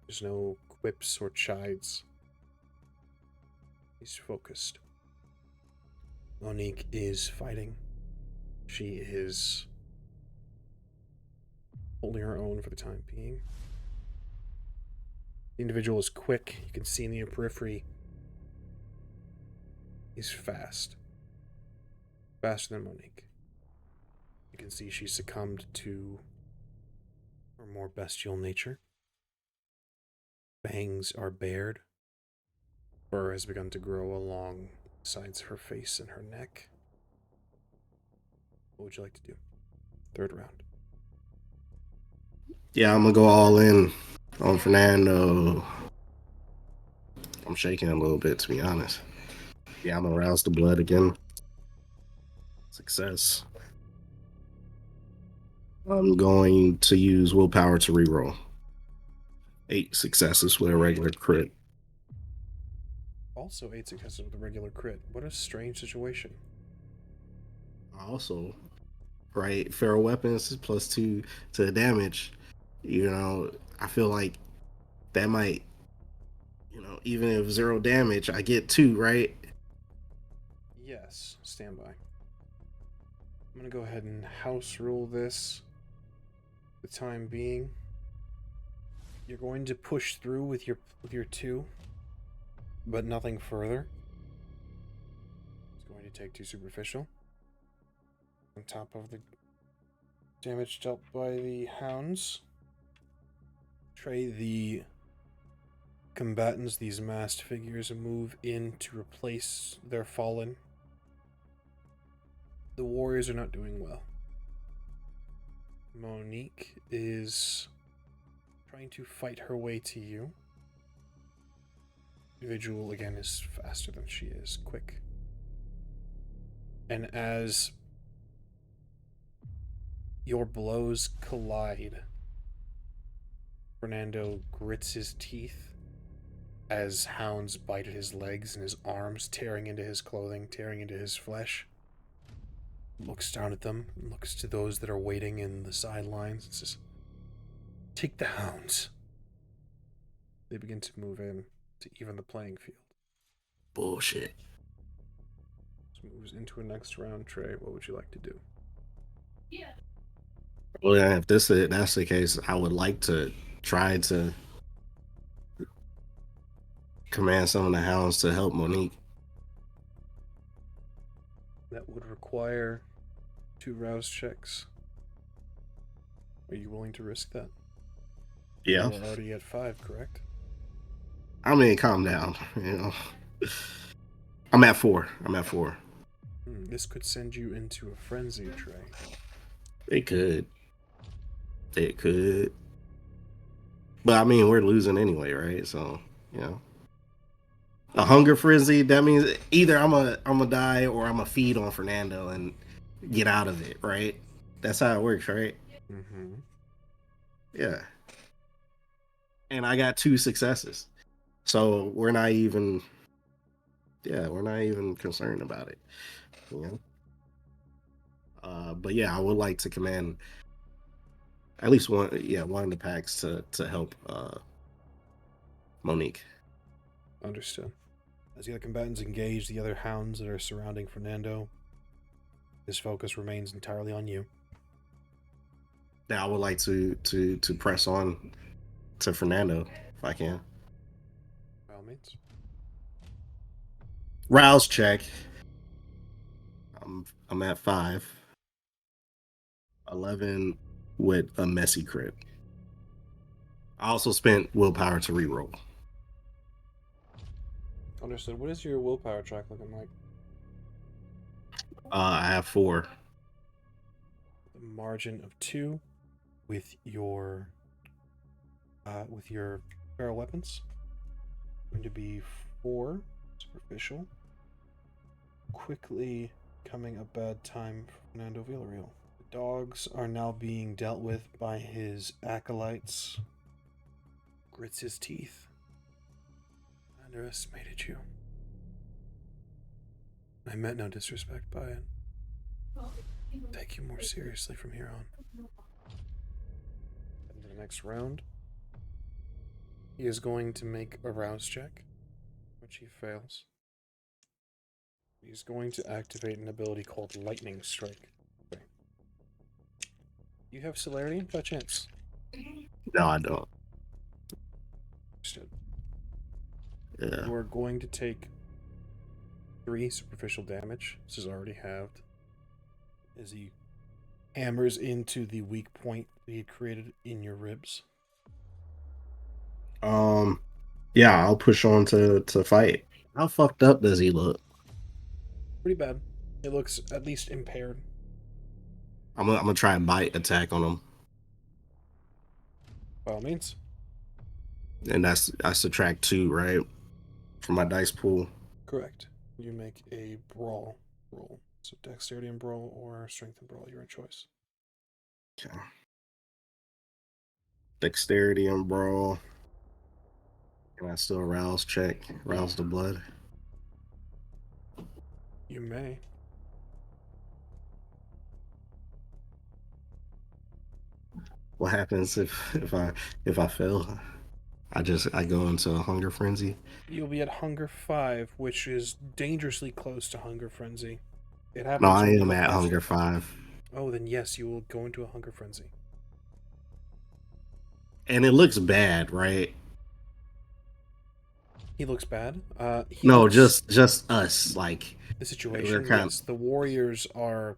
There's no quips or chides. He's focused. Monique is fighting. She is holding her own for the time being. The individual is quick. You can see in the periphery. He's fast. Faster than Monique. You can see she succumbed to her more bestial nature. Fangs are bared. Fur has begun to grow along sides of her face and her neck. What would you like to do? Third round. Yeah, I'm gonna go all in on Fernando. I'm shaking a little bit, to be honest. Yeah, I'm gonna rouse the blood again. Success. I'm going to use willpower to reroll. 8 successes with a regular crit. Also 8 successes with a regular crit. What a strange situation. Also, right, feral weapons +2 to the damage. I feel like that might, even if 0 damage, I get 2, right? Yes, stand by. I'm gonna go ahead and house rule this for the time being. You're going to push through with your 2, but nothing further. It's going to take 2 superficial. On top of the damage dealt by the hounds. Trey, the combatants, these masked figures, move in to replace their fallen. The warriors are not doing well. Monique is trying to fight her way to you. Individual, again, is faster than she is quick. And as your blows collide, Fernando grits his teeth as hounds bite at his legs and his arms, tearing into his clothing, tearing into his flesh. Looks down at them, looks to those that are waiting in the sidelines, and says, "Take the hounds." They begin to move in to even the playing field. Bullshit. This moves into a next round. Trey, what would you like to do? Well, if that's the case, I would like to try to command some of the hounds to help Monique. That would require 2 rouse checks. Are you willing to risk that? Yeah. You're already at 5, correct? I mean, calm down. I'm at 4. This could send you into a frenzy, Trey. It could. But I mean, we're losing anyway, right? So, a hunger frenzy, that means either I'm a die or I'm a feed on Fernando and get out of it, right? That's how it works, right? Mm-hmm. Yeah. And I got 2 successes. So we're not even concerned about it. But yeah, I would like to command at least one of the packs to help Monique. Understood. As the other combatants engage the other hounds that are surrounding Fernando, his focus remains entirely on you. Now I would like to press on to Fernando if I can. By all means. Rouse check. I'm at 5. 11 with a messy crit. I also spent willpower to reroll. Understood. What is your willpower track looking like? I have 4. The margin of 2 with your feral weapons. Going to be 4 superficial. Quickly coming a bad time for Fernando Villarreal. The dogs are now being dealt with by his acolytes. Grits his teeth. I underestimated you. I meant no disrespect by it. Take you more seriously from here on. Into the next round, he is going to make a rouse check, which he fails. He's going to activate an ability called Lightning Strike. Okay. You have celerity by chance? No, I don't. Understood. Yeah. You are going to take 3 superficial damage. This is already halved. As he hammers into the weak point that he created in your ribs. Yeah, I'll push on to fight. How fucked up does he look? Pretty bad. It looks at least impaired. I'm gonna try and bite attack on him. By all means. And I subtract 2, right? From my dice pool. Correct. You make a brawl roll. So dexterity and brawl or strength and brawl, your choice. Okay. Dexterity and brawl. Can I still rouse check? Rouse the blood? You may. What happens if I fail? I go into a hunger frenzy. You'll be at Hunger 5, which is dangerously close to Hunger Frenzy. It No, happens I when you am look at close hunger enough. 5. Oh, then yes, you will go into a Hunger Frenzy. And it looks bad, right? He looks bad. He No, looks just us. Like the we're situation. kind Yes, the warriors are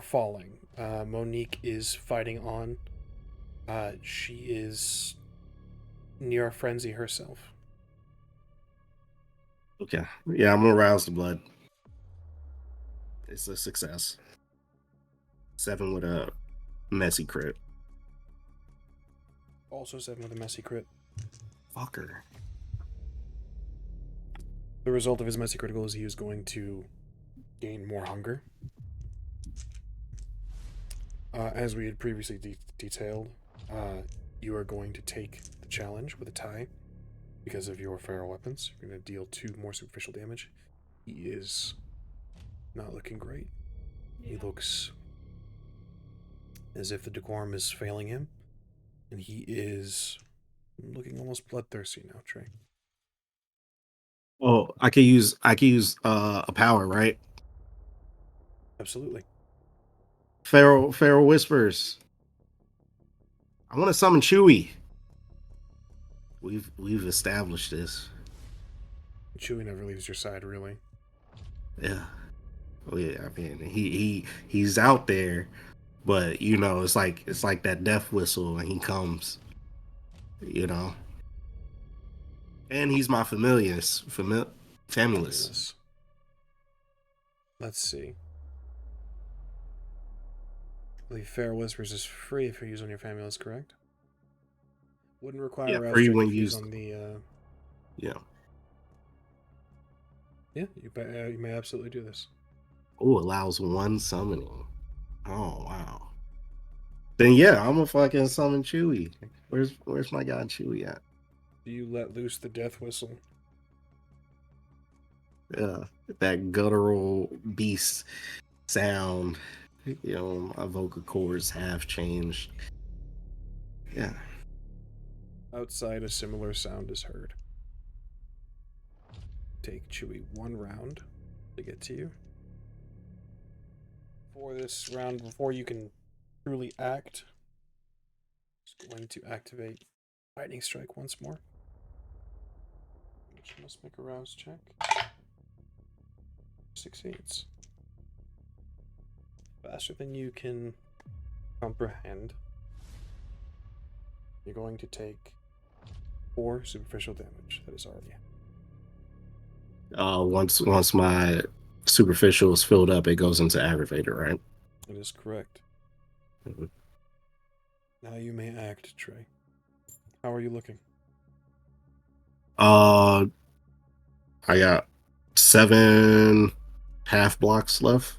falling. Monique is fighting on. She is near a frenzy herself. okay. Yeah, I'm gonna rouse the blood. It's a success. 7 with a messy crit. Also 7 with a messy crit. Fucker. The result of his messy critical is he is going to gain more hunger. As we had previously detailed, you are going to take the challenge with a tie because of your feral weapons. You're going to deal 2 more superficial damage. He is not looking great. He looks as if the decorum is failing him, and he is looking almost bloodthirsty now, Trey. Oh, I could use a power, right? Absolutely. Feral whispers. I want to summon Chewy. We've established this. Chewie never leaves your side, really. Yeah. Oh yeah, I mean he's out there, but you know, it's like that death whistle when he comes, you know. And he's my famulus. Fabulous. Let's see. I believe Fair Whispers is free if you use on your famulus, correct? Wouldn't require Yeah, a rouse free check when if you use used. on the. Yeah. Yeah, you may absolutely do this. Oh, allows 1 summoning. Oh wow. Then yeah, I'm gonna fucking summon Chewy. Where's my guy Chewy at? Do you let loose the death whistle? Yeah, that guttural beast sound. You know, my vocal cords have changed. Yeah. Outside, a similar sound is heard. Take Chewie 1 round to get to you. For this round, before you can truly act, just going to activate Lightning Strike once more. Which must make a rouse check. Succeeds. Faster than you can comprehend. You're going to take 4 superficial damage. That is already. Once my superficial is filled up, it goes into aggravator, right? That is correct. Mhm. Now you may act, Trey. How are you looking? I got 7 half blocks left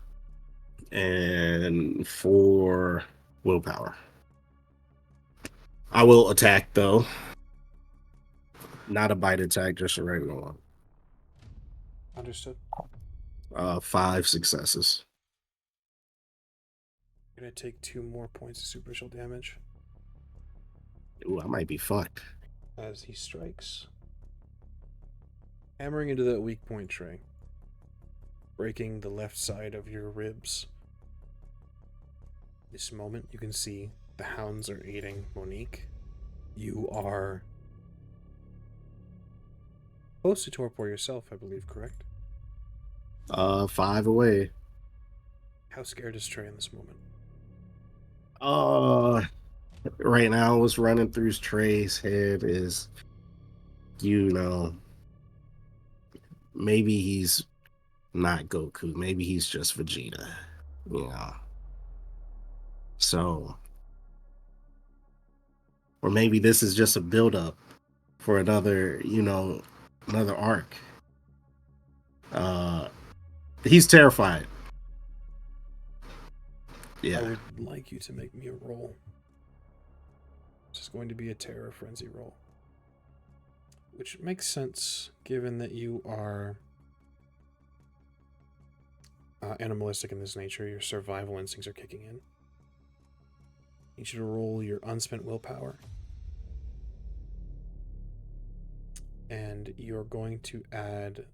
and 4 willpower. I will attack though. Not a bite attack, just a regular one. Understood. 5 successes. You're going to take 2 more points of superficial damage Ooh, I might be fucked. as he strikes. Hammering into that weak point, Trey. Breaking the left side of your ribs. This moment, you can see the hounds are aiding Monique. You are close to torpor yourself, I believe, correct? 5 away. How scared is Trey in this moment? Right now what's running through Trey's head is, you know, maybe he's not Goku. Maybe he's just Vegeta, you know. So, or maybe this is just a buildup for another, you know, another arc. He's terrified. Yeah. I would like you to make me a roll. This is going to be a terror frenzy roll. Which makes sense, given that you are animalistic in this nature. Your survival instincts are kicking in. need you to roll your unspent willpower. And you're going to add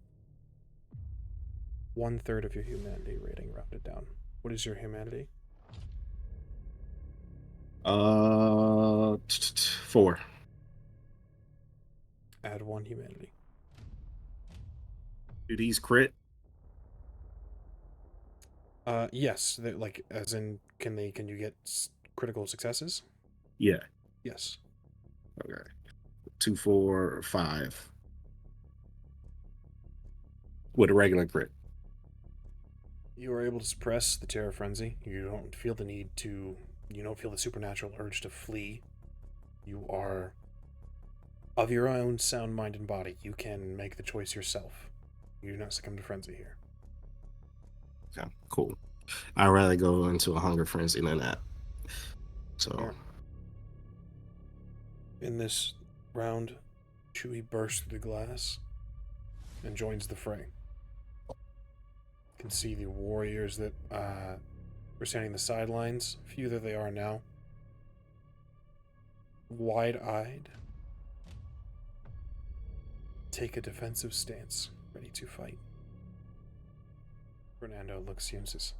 1/3 of your humanity rating, rounded down. What is your humanity? 4. Add 1 humanity. Do these crit? Yes. Like, as in, can you get critical successes? Yeah. Yes. Okay. 2, 4, 5. With a regular crit. You are able to suppress the terror frenzy. You don't feel the need to. You don't feel the supernatural urge to flee. You are of your own sound mind and body. You can make the choice yourself. You do not succumb to frenzy here. Okay, cool. I'd rather go into a hunger frenzy than that. So. Fair. In this round, Chewie bursts through the glass and joins the fray. You can see the warriors that were standing on the sidelines. Few that they are now. Wide-eyed. Take a defensive stance, ready to fight. Fernando looks at you and says,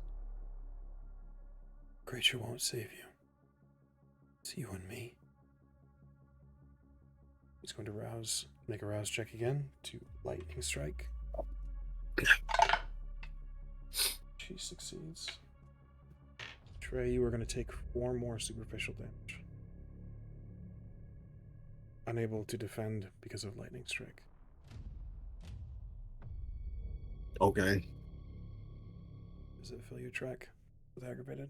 "Creature won't save you. It's you and me." He's going to make a rouse check again to lightning strike. She succeeds. Trey, you are going to take 4 more superficial damage. Unable to defend because of lightning strike. Okay. Does it fill your track with aggravated?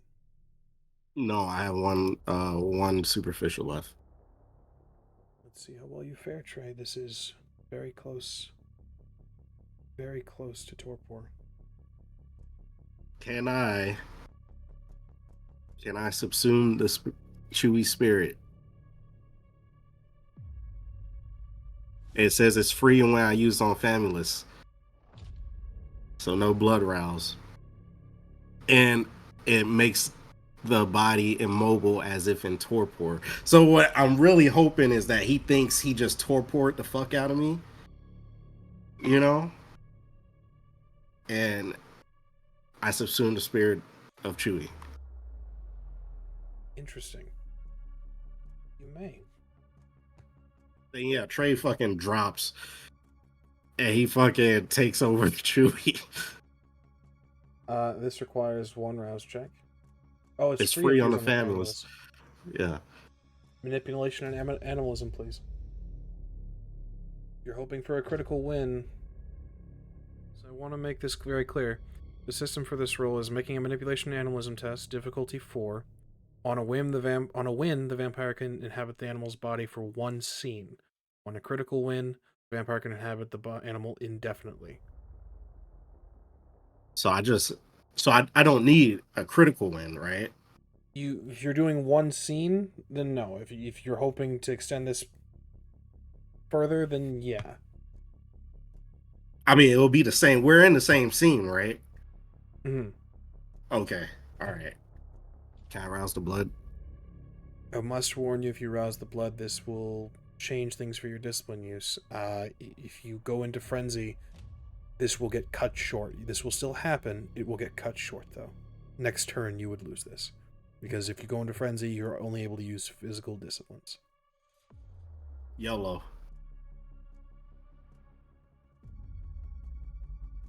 No, I have one superficial left. Let's see how well you fare, Trey. This is very close. Very close to torpor. Can I subsume the Chewy spirit? It says it's free when I use on Famulus. So no blood rouse. And it makes the body immobile as if in torpor. So what I'm really hoping is that he thinks he just torpored the fuck out of me. You know? And I subsume the spirit of Chewy. Interesting. You may. Then yeah, Trey fucking drops and he fucking takes over the Chewy. This requires 1 rouse check. Oh, It's free if on you're the Famulus. Yeah. Manipulation and animalism, please. You're hoping for a critical win. So I want to make this very clear. The system for this roll is making a manipulation and animalism test, difficulty 4. On a whim, the vampire can inhabit the animal's body for 1 scene. On a critical win, the vampire can inhabit the animal indefinitely. So I don't need a critical win, right? If you're doing 1 scene, then no. If you're hoping to extend this further, then yeah. I mean, it will be the same. We're in the same scene, right? Mm-hmm. Okay. All right. Can I rouse the blood? I must warn you, if you rouse the blood, this will change things for your discipline use. If you go into frenzy, this will get cut short. This will still happen. It will get cut short, though. Next turn, you would lose this. Because if you go into frenzy, you're only able to use physical disciplines. YOLO.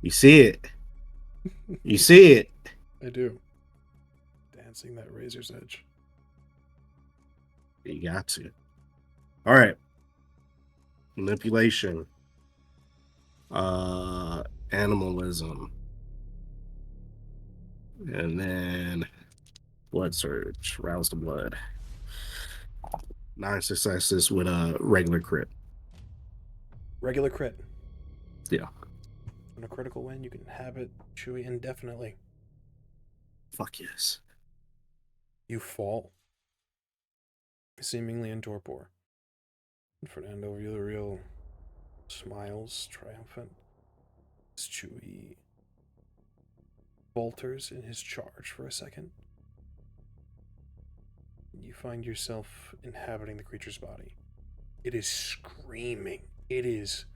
You see it. You see it. I do. Dancing that razor's edge. You got to. All right. Manipulation. Animalism. And then blood surge. Rouse the blood. 9 successes with a regular crit. Regular crit. Yeah. On a critical win, you can inhabit Chewie indefinitely. Fuck yes. You fall. Seemingly in torpor. Fernando Villarreal smiles, triumphant. As Chewie falters in his charge for a second. you find yourself inhabiting the creature's body. It is screaming. It is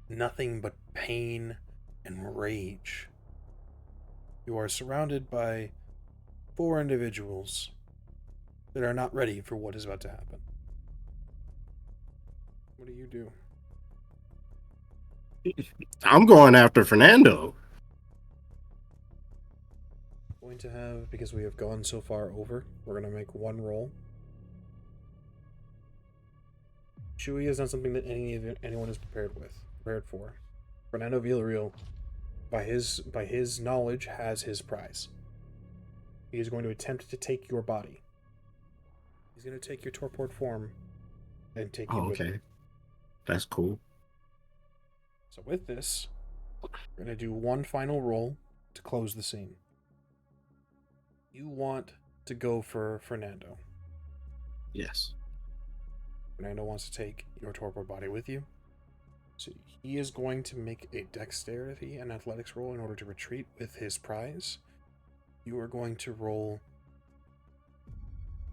nothing but pain and rage. You are surrounded by 4 individuals that are not ready for what is about to happen. What do you do? I'm going after Fernando. Going to have, because we have gone so far over, we're going to make one roll. Chewie is not something that anyone is prepared for. Fernando Villarreal, by his knowledge, has his prize. He is going to attempt to take your body. He's going to take your torport form and take you with him. That's cool. So with this, we're going to do one final roll to close the scene. You want to go for Fernando. Yes. Fernando wants to take your torpor body with you. So he is going to make a dexterity and athletics roll in order to retreat with his prize. You are going to roll...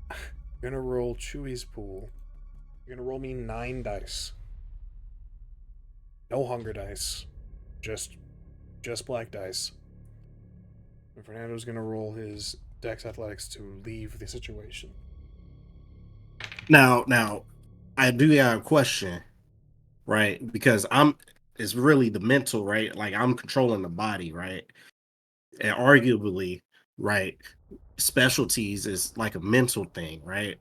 You're going to roll Chewie's pool. You're going to roll me 9 dice. No hunger dice. Just black dice. And Fernando's going to roll his dex athletics to leave the situation. Now, I do have a question, right? Because it's really the mental, right? Like, I'm controlling the body, right? And arguably, right, specialties is like a mental thing, right?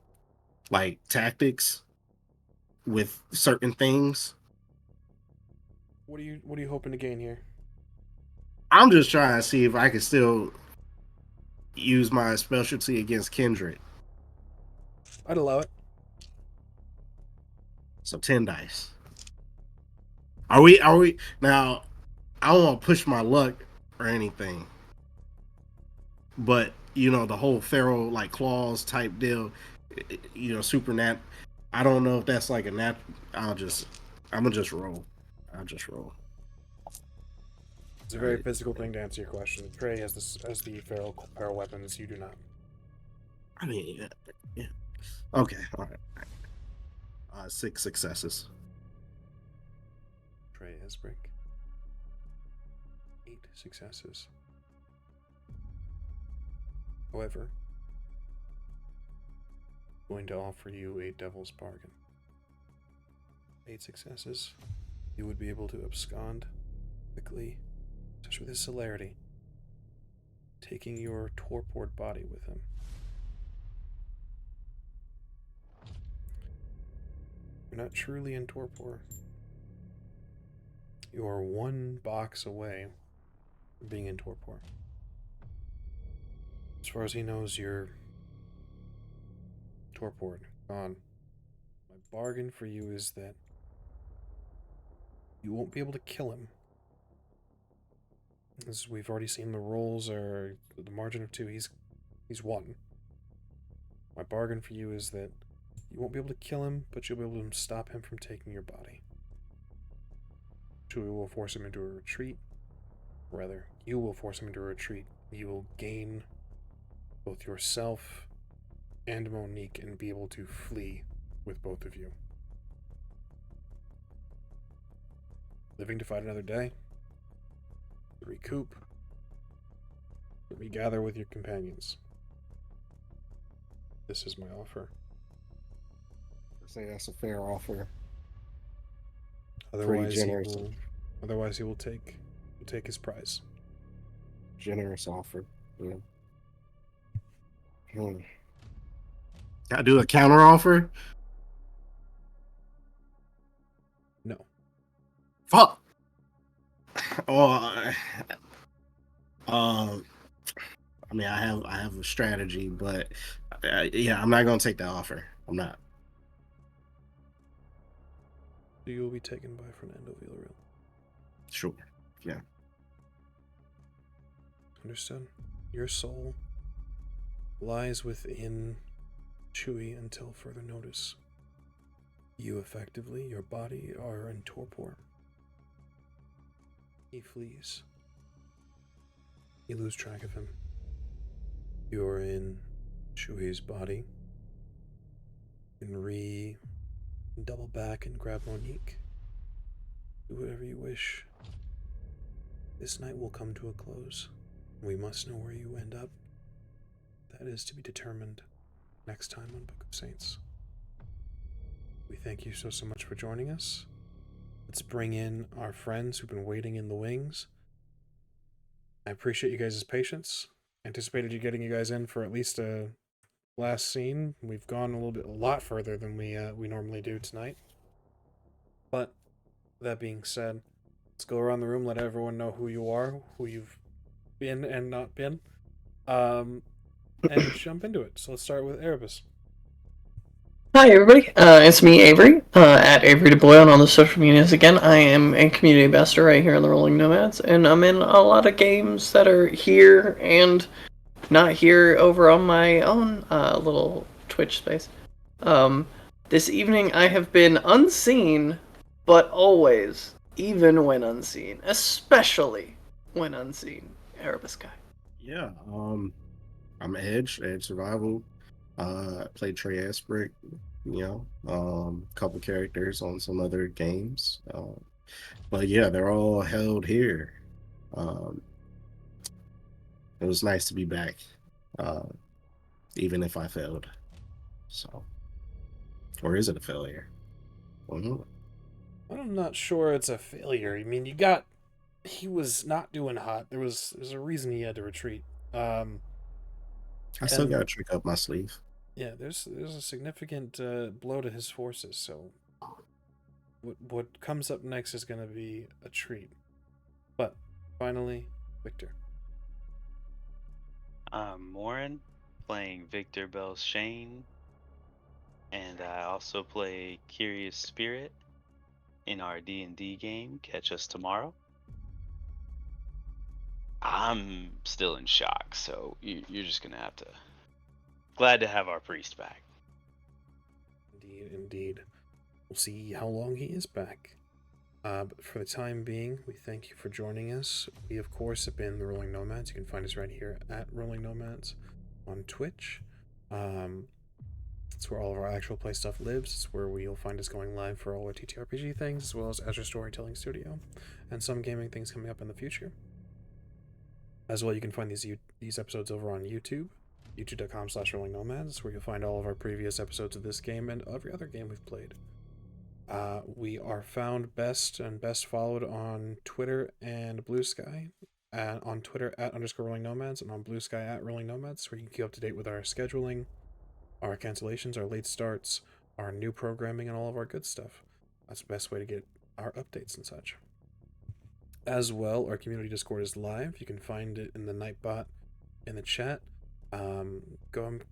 Like tactics with certain things. What are you hoping to gain here? I'm just trying to see if I can still use my specialty against Kindred. I'd allow it. So 10 dice. Are we now? I don't want to push my luck or anything, but the whole feral like claws type deal, super nat. I don't know if that's like a nat. I'm gonna just roll. I'll just roll. It's a very physical thing to answer your question. Trey has the feral weapons. You do not. I mean, yeah. Okay, all right. 6 successes. Trey Esbrick. 8 successes. However, I'm going to offer you a devil's bargain. 8 successes. You would be able to abscond quickly, especially with his celerity, taking your torport body with him. You're not truly in torpor. You are 1 box away from being in torpor. As far as he knows, you're torpor, gone. My bargain for you is that you won't be able to kill him. As we've already seen, the rolls are the margin of 2. He's 1. My bargain for you is that you won't be able to kill him, but you'll be able to stop him from taking your body. Chewie will force him into a retreat. Rather, you will force him into a retreat. You will gain both yourself and Monique and be able to flee with both of you. Living to fight another day. Recoup. Regather with your companions. This is my offer. I say that's a fair offer. Otherwise, generous. he will take his prize. Generous offer. Yeah. Can I do a counter offer? No. Fuck. Oh, I mean, I have a strategy, but yeah, I'm not gonna take that offer. I'm not. You will be taken by Fernando Villarreal. Sure. Yeah. Understood. Your soul lies within Chewie until further notice. You effectively, your body, are in torpor. He flees. You lose track of him. You are in Chewie's body. and double back and grab Monique. Do whatever you wish. This night will come to a close. We must know where you end up. That is to be determined next time on Book of Saints. We thank you so much for joining us. Let's bring in our friends who've been waiting in the wings. I appreciate you guys' patience. Anticipated getting you guys in for at least a last scene. We've gone a lot further than we normally do tonight. But that being said, let's go around the room, let everyone know who you are, who you've been and not been, and jump into it. So let's start with EREBUS. Hi, everybody. It's me, Avery, at Avery DeBoyle on the social medias again. I am a community ambassador right here in the Rolling Nomads, and I'm in a lot of games that are here and not here over on my own little Twitch space. This evening I have been unseen, but always, even when unseen, especially when unseen, Erebus guy. Yeah, I'm Edge Survival. Played Trey Esbrick, couple characters on some other games. But yeah, they're all held here. It was nice to be back, even if I failed. So, or is it a failure? I'm not sure it's a failure. I mean, he was not doing hot. There's a reason he had to retreat. I still got a trick up my sleeve. Yeah, there's a significant blow to his forces. So, what comes up next is going to be a treat. But finally, Victor. Morin, playing Victor BELLSHANE, and I also play Curious Spirit in our D&D game. Catch us tomorrow. I'm still in shock, so you're just gonna have to. Glad to have our priest back. Indeed. We'll see how long he is back. But for the time being, we thank you for joining us. We, of course, have been the Rolling Nomads. You can find us right here at Rolling Nomads on Twitch. It's where all of our actual play stuff lives. It's where you'll find us going live for all our TTRPG things, as well as Azure Storytelling Studio, and some gaming things coming up in the future. As well, you can find these episodes over on YouTube, youtube.com/rollingnomads, where you'll find all of our previous episodes of this game and every other game we've played. We are found best followed on Twitter and Blue Sky. On Twitter @_RollingNomads and on Blue Sky @RollingNomads, where you can keep up to date with our scheduling, our cancellations, our late starts, our new programming, and all of our good stuff. That's the best way to get our updates and such. As well, our community Discord is live. You can find it in the Nightbot in the chat. Come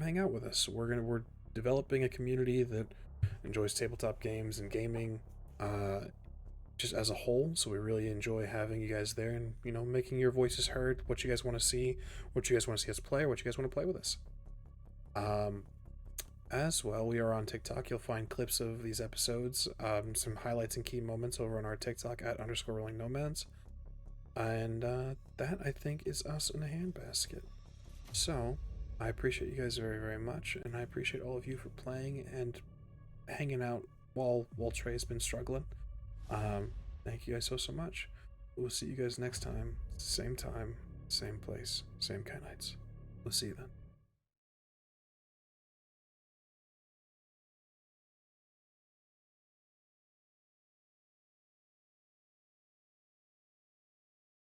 hang out with us. We're developing a community that enjoys tabletop games and gaming just as a whole, so we really enjoy having you guys there and making your voices heard, what you guys want to see, what you guys want to see us play, or what you guys want to play with us. As well, we are on TikTok. You'll find clips of these episodes, some highlights and key moments over on our TikTok @_RollingNomads. And that, I think, is us in a handbasket. So, I appreciate you guys very, very much, and I appreciate all of you for playing and hanging out while Trey's been struggling. Thank you guys so much. We'll see you guys next time. Same time, same place, same kind of nights. We'll see you then.